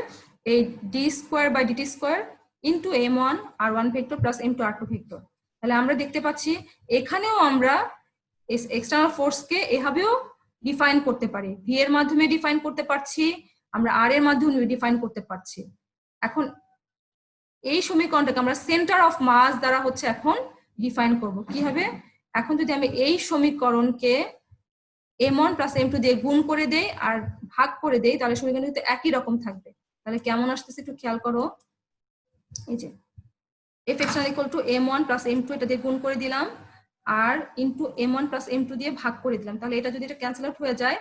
এই d square by dt square into m1 r1 vector plus m2 r2 vector. তাহলে আমরা দেখতে পাচ্ছি এখানেও আমরা এক্সটার্নাল ফোর্সকে এভাবেও ডিফাইন করতে পারি, ভি এর মাধ্যমে ডিফাইন করতে পারছি, আমরা আর এর মাধ্যমে ডিফাইন করতে পারছি। এখন এই সমীকরণটাকে আমরা সেন্টার অফ মাস দ্বারা হচ্ছে এখন ডিফাইন করব। কি হবে, এখন যদি আমি এই সমীকরণকে m1 প্লাস m2 দিয়ে গুণ করে দেই আর ভাগ করে দেই, তাহলে সমীকরণ কিন্তু একই রকম থাকবে। তাহলে কেমন আসতেছে একটু খেয়াল করো, এই যে f(x = m1 প্লাস m2 এটা দিয়ে গুণ করে দিলাম আর ইনটু m1 প্লাস m2 দিয়ে ভাগ করে দিলাম। তাহলে এটা যদি এটা ক্যান্সেল আউট হয়ে যায়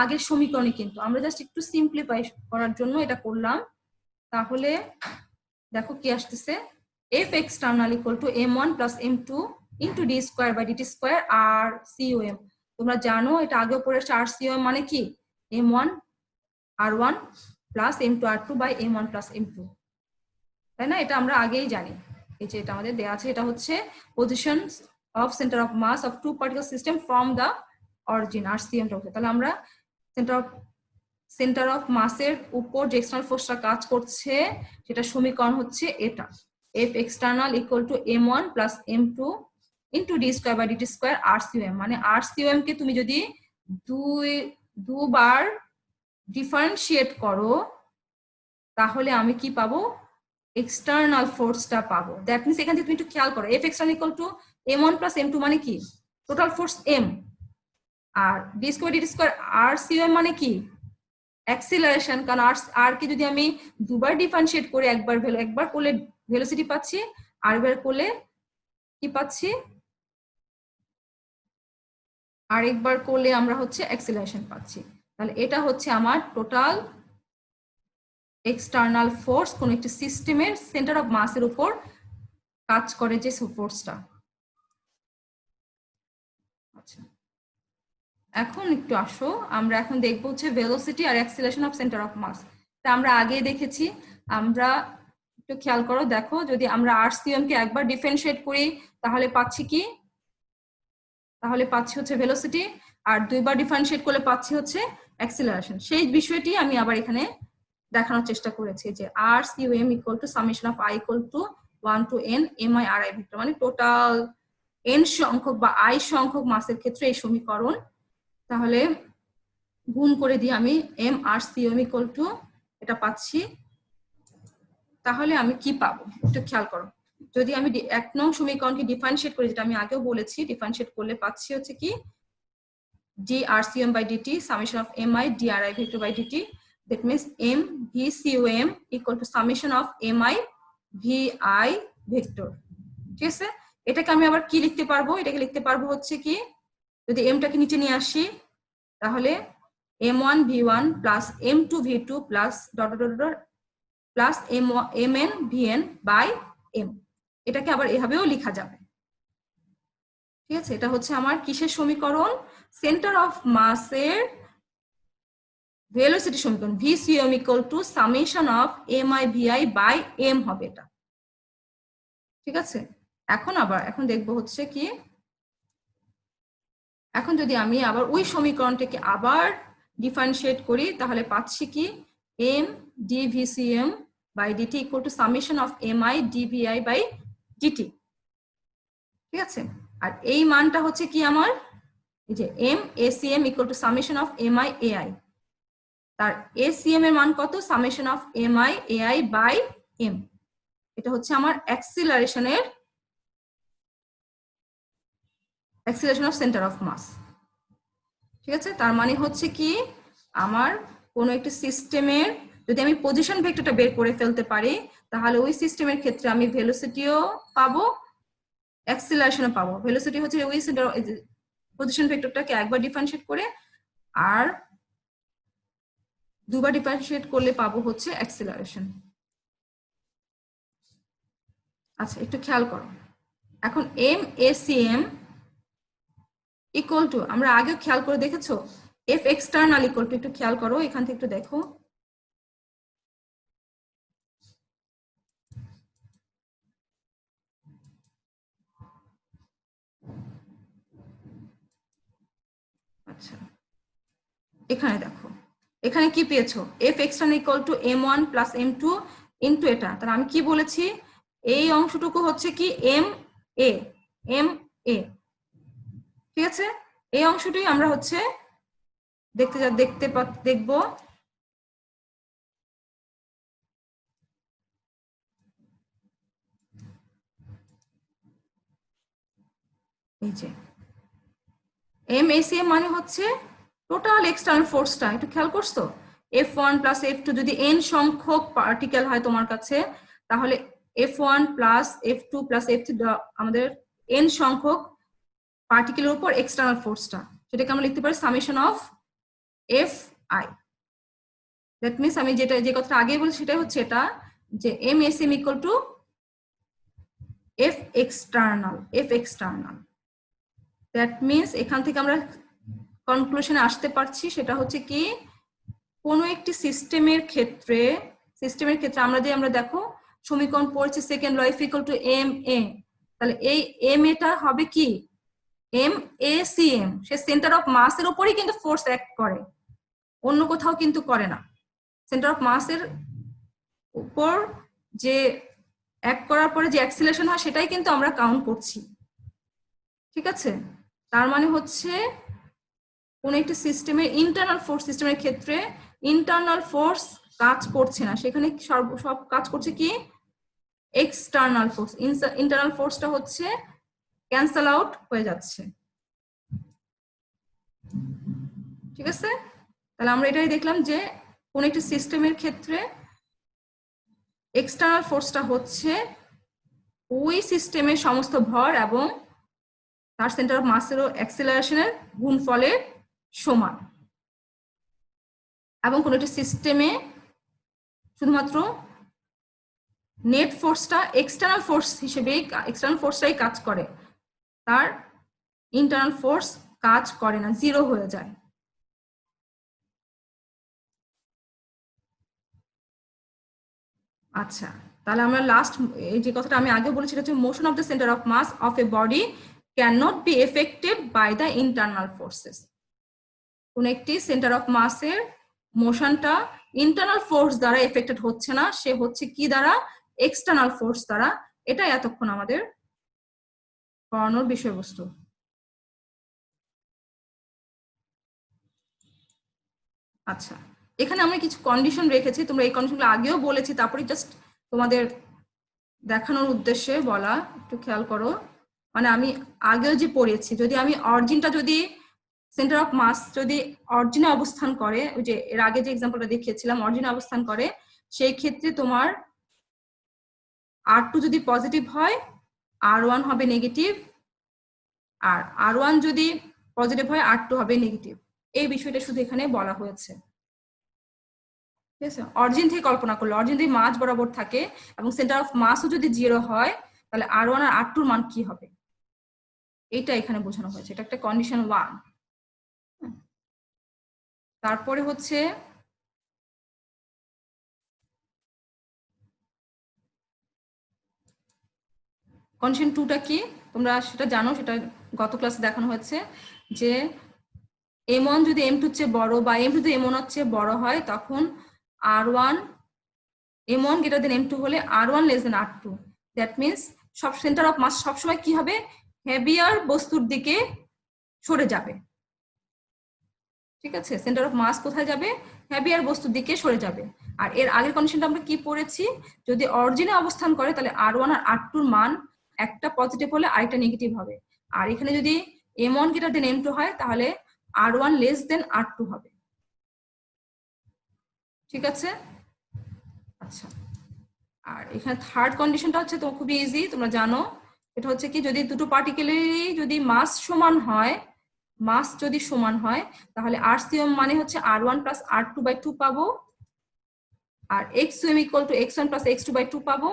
আগের সমীকরণে, কিন্তু আমরা জাস্ট একটু সিম্পলিফাই করার জন্য এটা করলাম। তাহলে দেখো কি আসতেছে, f(x = m1 plus m2 into d square by dt square আর cum। তোমরা জানো এটা আগেও পড়েছে, আর cum মানে কি m1 r1 plus m2 r2 by m1 plus m2, তাই না? এটা আমরা আগেই জানি। এই যে এটা আমাদের দেয়া আছে, এটা হচ্ছে position of centre of mass of two particle system from the origin, RCM টা হচ্ছে। তাহলে আমরা সেন্টার অফ মাসের উপর যে এক্সটার্নাল ফোর্সটা কাজ করছে সেটা সমীকরণ হচ্ছে এটা, f(x = m1 plus m2 into d square by dt square RCM। মানে RCM কে তুমি যদি দুবার ডিফারেন্সিয়েট করো তাহলে আমি কি পাবো, এক্সটার্নাল ফোর্সটা পাবো। দ্যাট মিন্স এখান থেকে তুমি একটু খেয়াল করো, f(x = m1 প্লাস m2 মানে কি টোটাল ফোর্স m, আর d square dt square RCM মানে কি অ্যাক্সিলারেশন। কারণ আর কে যদি আমি দুবার ডিফারেন্সিয়েট করে একবার করলে ভেলোসিটি পাচ্ছি, আরেকবার করলে কি পাচ্ছি, আরেকবার করলে আমরা হচ্ছে অ্যাক্সিলারেশন পাচ্ছি। তাহলে এটা হচ্ছে আমার টোটাল এক্সটার্নাল ফোর্স কোন একটি সিস্টেমের সেন্টার অফ মাসের উপর কাজ করে যে ফোর্সটা। আচ্ছা, এখন একটু আসো আমরা এখন দেখবো হচ্ছে ভেলোসিটি আর acceleration of centre of mass. তা আমরা আগে দেখেছি, আমরা একটু খেয়াল করো, দেখো যদি আমরা RCM কে একবার ডিফারেন্সিয়েট করি তাহলে পাচ্ছি কি, তাহলে পাচ্ছি হচ্ছে ভেলোসিটি, আর দুইবার ডিফারেন্সিয়েট করলে পাচ্ছি হচ্ছে অ্যাক্সিলারেশন। সেই বিষয়টি আমি আবার এখানে দেখানোর চেষ্টা করেছি যে RCM = summation of I = 1 to n mi ri vector, মানে টোটাল n সংখ্যক বা i সংখ্যক মাসের ক্ষেত্রে এই সমীকরণ। তাহলে গুণ করে দিই আমি mRCM = এটা পাচ্ছি, তাহলে আমি কি পাবো একটু খেয়াল করো। যদি আমি 1 নং সমীকরণকে ডিফারেন্সিয়েট করি, যেটা আমি আগেও বলেছি, ডিফারেন্সিয়েট করলে পাচ্ছি হচ্ছে কি dRCM/dt summation of mi dri vector by dt, that means mVCUM = summation of mi vi vector। ঠিক আছে, এটাকে আমি আবার কি লিখতে পারবো, এটাকে লিখতে পারবো হচ্ছে কি, যদি m টাকে নিচে নিয়ে আসি তাহলে m1 v1 plus m2 v2 plus dot dot dot plus mn vn by m, এটাকে আবার এভাবেও লেখা যাবে। ঠিক আছে, এটা হচ্ছে আমার কিসের সমীকরণ, সেন্টার অফ মাসের ভেলোসিটি সমীকরণ। VCM = summation of mi vi by m হবে এটা। ঠিক আছে, এখন দেখবো হচ্ছে কি, এখন যদি আমি আবার ওই সমীকরণটাকে আবার ডিফারেন্সিয়েট করি তাহলে পাচ্ছি কি m dVCM/dt = summation of mi dvi by dt। ঠিক আছে, আর এই মানটা হচ্ছে কি আমার, এই যে mACM = summation of mi ai, তার ACM এর মান কত, summation of mi ai by m। এটা হচ্ছে আমার acceleration of centre of mass. ঠিক আছে, তার মানে হচ্ছে কি, আমার কোন একটি সিস্টেমের যদি আমি পজিশন ভেক্টরটা বের করে ফেলতে পারি তাহলে ওই সিস্টেমের ক্ষেত্রে আমি ভেলোসিটিও পাবো, অ্যাক্সিলারেশনও পাবো। ভেলোসিটি হচ্ছে ওই সেন্টার পজিশন ভেক্টরটাকে একবার ডিফারেন্সিয়েট করে আর দুবার ডিফারেন্সিয়েট করলে পাবো হচ্ছে অ্যাক্সিলারেশন। আচ্ছা, একটু খেয়াল করো, এখন mACM = আমরা আগে খেয়াল করে দেখেছো f(x) = একটু খেয়াল করো, এখান থেকে একটু দেখো, আচ্ছা এখানে দেখো, এখানে কি পেয়েছো, f(x) = m1 plus m2 into এটা। তাহলে আমি কি বলেছি, এই অংশটুকু হচ্ছে কি ma, ঠিক আছে, এই অংশটাই আমরা হচ্ছে দেখবো। এই যে MACM মানে হচ্ছে টোটাল এক্সটার্নাল ফোর্সটা, একটু খেয়াল করছো? F1 প্লাস F2 যদি n সংখ্যক পার্টিকেল হয় তোমার কাছে, তাহলে F1 plus F2 plus F3 আমাদের n সংখ্যক পার্টিকেলের উপর এক্সটার্নাল ফোর্সটা, সেটাকে আমরা লিখতে পারি summation of Fi। That means আমি যে কথাটা আগে বলছি সেটা হচ্ছে এটা, যে MACM equal to F external। That means এখান থেকে আমরা কনক্লুশনে আসতে পারছি, সেটা হচ্ছে কি কোনো একটি সিস্টেমের ক্ষেত্রে আমরা দেখো সমীকরণ পড়ছি second law equal to MA, তাহলে এই MA টা হবে কি MACM, সে সেন্টার অফ মাসের উপরই কিন্তু ফোর্স অ্যাক্ট করে, অন্য কোথাও কিন্তু করে না। সেন্টার অফ মাসের উপর যে অ্যাক্ট করার পরে যে অ্যাক্সিলারেশন হয় সেটাই কিন্তু আমরা কাউন্ট করছি, ঠিক আছে? তার মানে হচ্ছে কোন একটি সিস্টেমের ইন্টারনাল ফোর্স, সিস্টেমের ক্ষেত্রে ইন্টারনাল ফোর্স কাজ করছে না, সেখানে সব কাজ করছে কি এক্সটার্নাল ফোর্স। ইন্টারনাল ফোর্সটা হচ্ছে ক্যান্সেল আউট হয়ে যাচ্ছে, ঠিক আছে? তাহলে আমরা এটাই দেখলাম যে কোন একটি সিস্টেমের ক্ষেত্রে এক্সটার্নাল ফোর্সটা হচ্ছে ওই সিস্টেমের সমস্ত ভর এবং তার সেন্টার অফ মাসের ও অ্যাক্সিলারেশনের গুণফলের সমান, এবং কোন একটি সিস্টেমে শুধুমাত্র নেট ফোর্সটা এক্সটার্নাল ফোর্স হিসেবে এক্সটার্নাল ফোর্সটাই কাজ করে, তার ইন্টারনাল ফোর্স কাজ করে না, জিরো হয়ে যায়। আচ্ছা, তাহলে আমরা লাস্ট এই যে কথাটা আমি আগে বলেছি, হচ্ছে motion of the centre of mass of a body can not be affected by the internal forces. কোন একটি সেন্টার অফ মাসের মোশনটা ইন্টারনাল ফোর্স দ্বারা এফেক্টেড হচ্ছে না, সে হচ্ছে কি দ্বারা এক্সটার্নাল ফোর্স দ্বারা। এটা এতক্ষণ আমাদের পড়ানোর বিষয়বস্তু। আচ্ছা, এখানে আমরা কিছু কন্ডিশন রেখেছি, তোমরা এই কন্ডিশনগুলো আগেও বলেছি, তারপরে জাস্ট তোমাদের দেখানোর উদ্দেশ্যে বলা, একটু খেয়াল করো। মানে আমি আগেও যে পড়িয়েছি, যদি আমি অরিজিনটা যদি সেন্টার অফ মাস যদি অরিজিনে অবস্থান করে, ওই যে এর আগে যে এক্সাম্পলটা দেখিয়েছিলাম অরিজিনে অবস্থান করে, সেই ক্ষেত্রে তোমার R2 যদি পজিটিভ হয় R1 হবে নেগেটিভ, আর R1 যদি পজিটিভ হয় R2 হবে নেগেটিভ। এই বিষয়টা শুধু এখানে বলা হয়েছে, ঠিক আছে? অরিজিন থেকে কল্পনা করলে, অরিজিন যদি মাস বরাবর থাকে এবং সেন্টার অফ মাসও যদি 0 হয়, তাহলে R1 আর R2 এর মান কি হবে, এইটা এখানে বোঝানো হয়েছে। এটা একটা কন্ডিশন 1। তারপরে হচ্ছে কন্ডিশন 2টা কি তোমরা সেটা জানো, সেটা গত ক্লাসে দেখানো হয়েছে, যে M1 যদি M2 এর চেয়ে বড় বা M2 যদি M1 এর চেয়ে বড় হয়, তখন R1 M1 greater than M2 হলে R1 less than R2। That means সব সেন্টার অফ মাস সবসময় কি হবে, হেভিয়ার বস্তুর দিকে সরে যাবে, ঠিক আছে? সেন্টার অফ মাস কোথায় যাবে, হেভিয়ার বস্তুর দিকে সরে যাবে। আর এর আগের কন্ডিশনটা আমরা কি পড়েছি, যদি অরিজিনে অবস্থান করে তাহলে R1 আর R2 এর মান একটা পজিটিভ হলে আরেকটা নেগেটিভ হবে, আর এখানে যদি M1 গ্রেটার দেন M2 হয় তাহলে R1 লেস দেন R2 হবে, ঠিক আছে? আচ্ছা, আর এখানে থার্ড কন্ডিশনটা হচ্ছে তো খুবই ইজি, তোমরা জানো। এটা হচ্ছে কি, যদি দুটো পার্টিকেলেরই যদি মাস সমান হয়, মাস যদি সমান হয়, তাহলে RCM মানে হচ্ছে R1 প্লাস R2/2 পাবো, আর XCM equal to X1 plus X2/2 পাবো,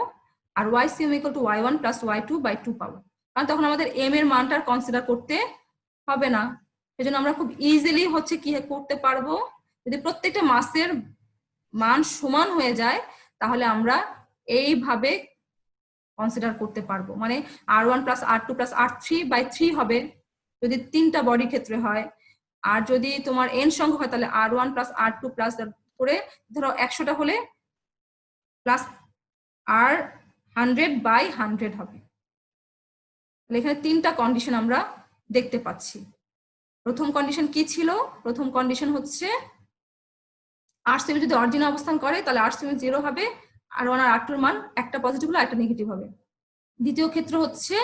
আর YCM equal to Y1 plus Y2/2 পাবো। কারণ তখন আমাদের M এর মানটা কনসিডার করতে হবে না, সেজন্য আমরা খুব ইজিলি হচ্ছে কি করতে পারবো, যদি প্রত্যেকটা মাসের মান সমান হয়ে যায় তাহলে আমরা এইভাবে কনসিডার করতে পারবো। মানে R1 plus R2 plus R3/3 হবে যদি 3টা বডির ক্ষেত্রে হয়, আর যদি তোমার n সংখ্যক হয় তাহলে R1 প্লাস R2 প্লাস করে ধরো 100টা হলে প্লাস আর 100/100 হবে। এখানে 3টা কন্ডিশন আমরা দেখতে পাচ্ছি, প্রথম কন্ডিশন কি ছিল? প্রথম কন্ডিশন হচ্ছে r2m যদি অরিজিনে অবস্থান করে তাহলে r2m 0 হবে, r1 আর r2 এর মান একটা পজিটিভ হলে একটা নেগেটিভ হবে। দ্বিতীয় ক্ষেত্র হচ্ছে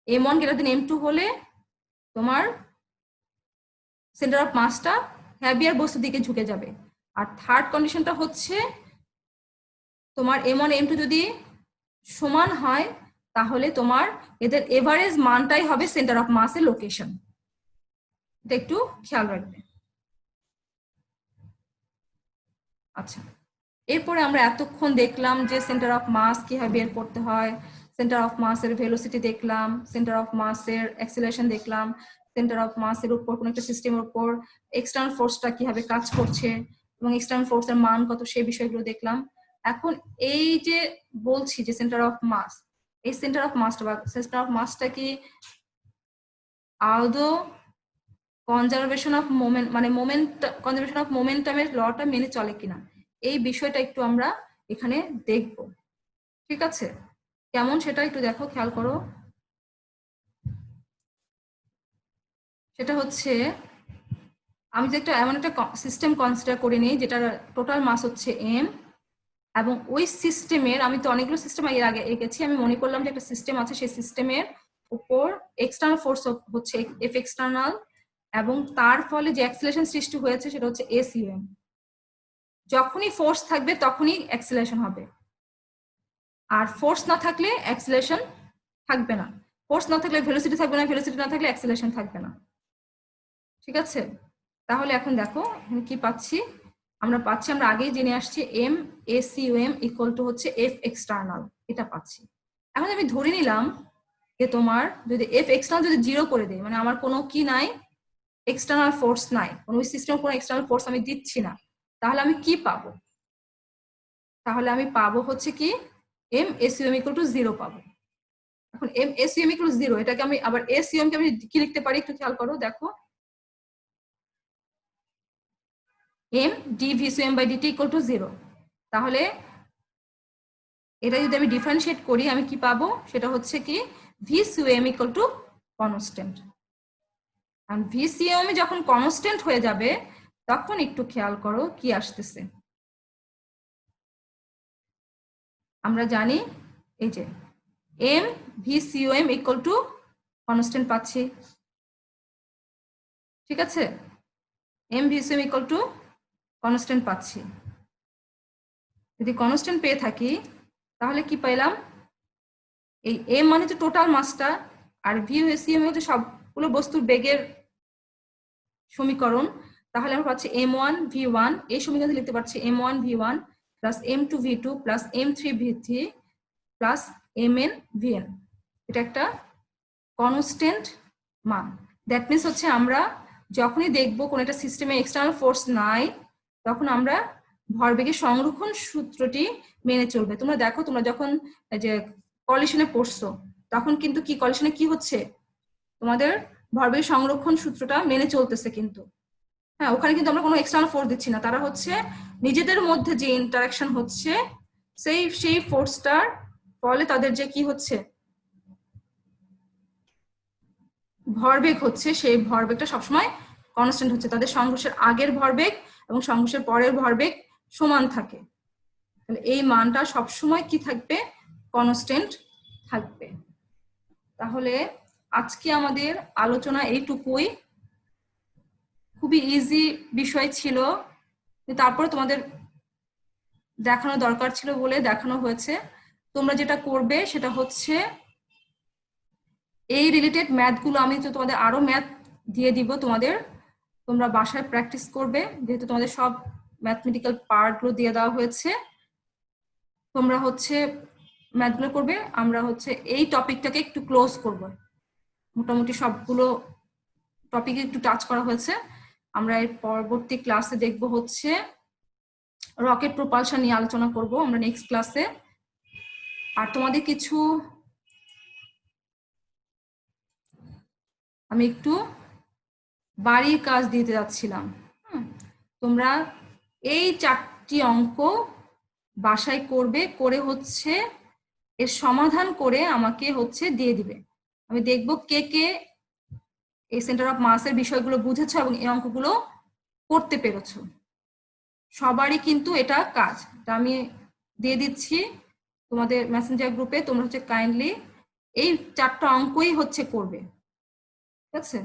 m1 > m2 হলে তোমার সেন্টার অফ মাসটা হ্যাভিয়ার বস্তুর দিকে ঝুঁকে যাবে। আর থার্ড কন্ডিশনটা হচ্ছে তোমার m1 m2 যদি সমান হয় তাহলে তোমার এদের এভারেজ মানটাই হবে সেন্টার অফ মাসের লোকেশন। এটা একটু খেয়াল রাখবে। আচ্ছা, এরপরে আমরা এতক্ষণ দেখলাম যে সেন্টার অফ মাস কিভাবে বের করতে হয়, সেন্টার অফ মাসের ভেলোসিটি দেখলাম, সেন্টার অফ মাসের অ্যাক্সিলারেশন দেখলাম, সেন্টার অফ মাসের উপর কোনো একটা সিস্টেমের উপর এক্সটার্নাল ফোর্সটা কিভাবে কাজ করছে এবং এক্সটার্নাল ফোর্সের মান কত সেই বিষয়গুলো দেখলাম। এখন এই যে বলছি যে সেন্টার অফ মাস, এই সেন্টার অফ মাসটা বা সেন্টার অফ মাসটা কি আদৌ কনজারভেশন অফ মোমেন্ট মানে কনজারভেশন অফ মোমেন্টামের লটা মেনে চলে কিনা, এই বিষয়টা একটু আমরা এখানে দেখব। ঠিক আছে, কেমন সেটা একটু দেখো, খেয়াল করো। সেটা হচ্ছে আমি যে এমন একটা সিস্টেম কনসিডার করে নিই যেটার টোটাল মাস হচ্ছে m, এবং ওই সিস্টেমের আমি তো অনেকগুলো সিস্টেম এর আগে এঁকেছি, আমি মনে করলাম যে একটা সিস্টেম আছে, সেই সিস্টেমের উপর এক্সটার্নাল ফোর্স হচ্ছে এফ এক্সটার্নাল, এবং তার ফলে যে অ্যাক্সিলারেশন সৃষ্টি হয়েছে সেটা হচ্ছে এসইউএম। যখনই ফোর্স থাকবে তখনই অ্যাক্সিলারেশন হবে, আর ফোর্স না থাকলে অ্যাক্সিলারেশন থাকবে না। ফোর্স না থাকলে ভেলোসিটি থাকবে না, ভেলোসিটি না থাকলে অ্যাক্সিলারেশন থাকবে না। ঠিক আছে, তাহলে এখন দেখো এখানে কি পাচ্ছি আমরা আগেই জেনে আসছি এম এসইউএম ইকুয়াল টু হচ্ছে এফ এক্সটার্নাল, এটা পাচ্ছি। এখন আমি ধরে নিলাম যে তোমার যদি এফ এক্সটার্নাল যদি 0 করে দেয়, মানে আমার কোনো কি নাই, এক্সটার্নাল ফোর্স নাই, কোনো সিস্টেম কোনো এক্সটার্নাল ফোর্স আমি দিচ্ছি না, তাহলে আমি কি পাবো? তাহলে আমি পাবো হচ্ছে কি এম এসইউএম ইকুয়াল টু 0 পাবো। এখন এম এসইউএম ইকুয়াল টু 0, এটাকে আমি আবার এসইউএম কে আমি কি লিখতে পারি একটু খেয়াল করো, দেখো এম ডি ভিসিউএম বাই ডিটি ইকুয়াল টু 0। তাহলে এটা যদি আমি ডিফারেন্সিয়েট করি আমি কি পাবো, সেটা হচ্ছে কি ভিসিউএম ইকুয়াল টু কনস্ট্যান্ট। আর ভিসিউএম যখন কনস্ট্যান্ট হয়ে যাবে তখন একটু খেয়াল করো কি আসতেছে। আমরা জানি এই যে এম ভিসিউএম ইকুয়াল টু কনস্ট্যান্ট পাচ্ছি। ঠিক আছে, এম ভিসিউএম ইকুয়াল টু কনস্ট্যান্ট পাচ্ছি। যদি কনস্ট্যান্ট পেয়ে থাকি তাহলে কি পেলাম, এই এম মানে হচ্ছে টোটাল মাসটা, আর ভি ভিসিউএম হচ্ছে সবগুলো বস্তুর বেগের সমীকরণ। তাহলে আমরা পাচ্ছি m1 v1, এই সমীকরণে লিখতে পারছি m1 v1 plus m2 v2 plus m3 v3 plus mn vn। এটা একটা কনস্ট্যান্ট মান। দ্যাট মিনস হচ্ছে আমরা যখনই দেখবো কোন একটা সিস্টেমে এক্সটার্নাল ফোর্স নাই তখন আমরা ভরবেগের সংরক্ষণ সূত্রটি মেনে চলবে। তোমরা দেখো, তোমরা যখন যে কলিশনে পড়ছো তখন কিন্তু কি কলিশনে কি হচ্ছে, তোমাদের ভরবেগ সংরক্ষণ সূত্রটা মেনে চলতেছে কিন্তু। হ্যাঁ, ওখানে কিন্তু আমরা কোনো এক্সটার্নাল ফোর্স দিচ্ছি না, তারা হচ্ছে নিজেদের মধ্যে যে ইন্টারাকশন হচ্ছে সেই ফোর্সটার ফলে তাদের যে কি হচ্ছে ভরবেগ হচ্ছে, সেই ভরবেগটা সবসময় কনস্ট্যান্ট হচ্ছে। তাদের সংঘর্ষের আগের ভরবেগ এবং সংঘর্ষের পরের ভরবেগ সমান থাকে, তাহলে এই মানটা সবসময় কি থাকবে, কনস্ট্যান্ট থাকবে। তাহলে আজকে আমাদের আলোচনা এইটুকুই, খুবই ইজি বিষয় ছিল, তারপরে তোমাদের দেখানো দরকার ছিল বলে দেখানো হয়েছে। তোমরা যেটা করবে সেটা হচ্ছে এই রিলেটেড ম্যাথগুলো আমি তো তোমাদের আরো ম্যাথ দিয়ে দিব তোমাদের, তোমরা বাসায় প্র্যাকটিস করবে, যেহেতু তোমাদের সব ম্যাথমেটিক্যাল পার্টগুলো দিয়ে দেওয়া হয়েছে। তোমরা হচ্ছে ম্যাথগুলো করবে, আমরা হচ্ছে এই টপিকটাকে একটু ক্লোজ করব। মোটামুটি সবগুলো টপিকে একটু টাচ করা হয়েছে। আমরা এর পরবর্তী ক্লাসে দেখব হচ্ছে রকেট প্রপালশন নিয়ে আলোচনা করব আমরা নেক্সট ক্লাসে। আর তোমাদের কিছু আমি একটু বাড়ির কাজ দিতে যাচ্ছিলাম, তোমরা এই 4টি অঙ্ক বাসায় করবে, করে হচ্ছে এর সমাধান করে আমাকে হচ্ছে দিয়ে দিবে। আমি দেখব কে কে এই সেন্টার অফ মাসের বিষয়গুলো বুঝেছো এবং এই অঙ্কগুলো করতে পেরেছো। সবারই কিন্তু এটা কাজ। তা আমি দিয়ে দিচ্ছি তোমাদের মেসেঞ্জার গ্রুপে, তোমরা হচ্ছে কাইন্ডলি এই 4টা অঙ্কই হচ্ছে করবে, ঠিক আছে?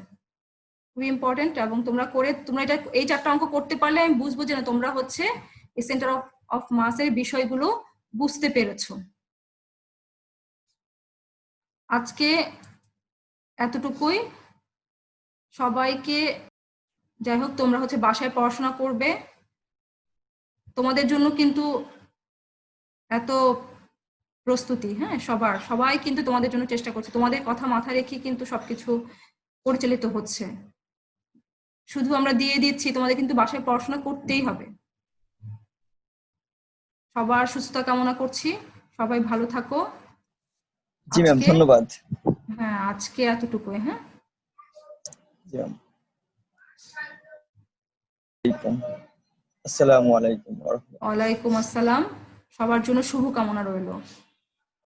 খুবই ইম্পর্টেন্ট, এবং তোমরা এটা এই 4টা অঙ্ক করতে পারলে আমি বুঝবো যে না তোমরা হচ্ছে এই সেন্টার অফ মাসের বিষয়গুলো বুঝতে পেরেছো। আজকে এতটুকুই। সবাইকে, যাই হোক তোমরা হচ্ছে বাসায় পড়াশোনা করবে। তোমাদের জন্য কিন্তু এত প্রস্তুতি, হ্যাঁ, সবাই কিন্তু তোমাদের জন্য চেষ্টা করছে, তোমাদের কথা মাথায় রেখে কিন্তু সবকিছু পরিচালিত হচ্ছে। শুধু আমরা দিয়ে দিচ্ছি, তোমাদের কিন্তু বাসায় পড়াশোনা করতেই হবে। সবার সুস্থতা কামনা করছি, সবাই ভালো থাকো। জি ম্যাম, ধন্যবাদ। হ্যাঁ, আজকে এতটুকুই। হ্যাঁ, জি ম্যাম। আসসালামু আলাইকুম। ওয়ালাইকুম আসসালাম। সবার জন্য শুভকামনা রইল।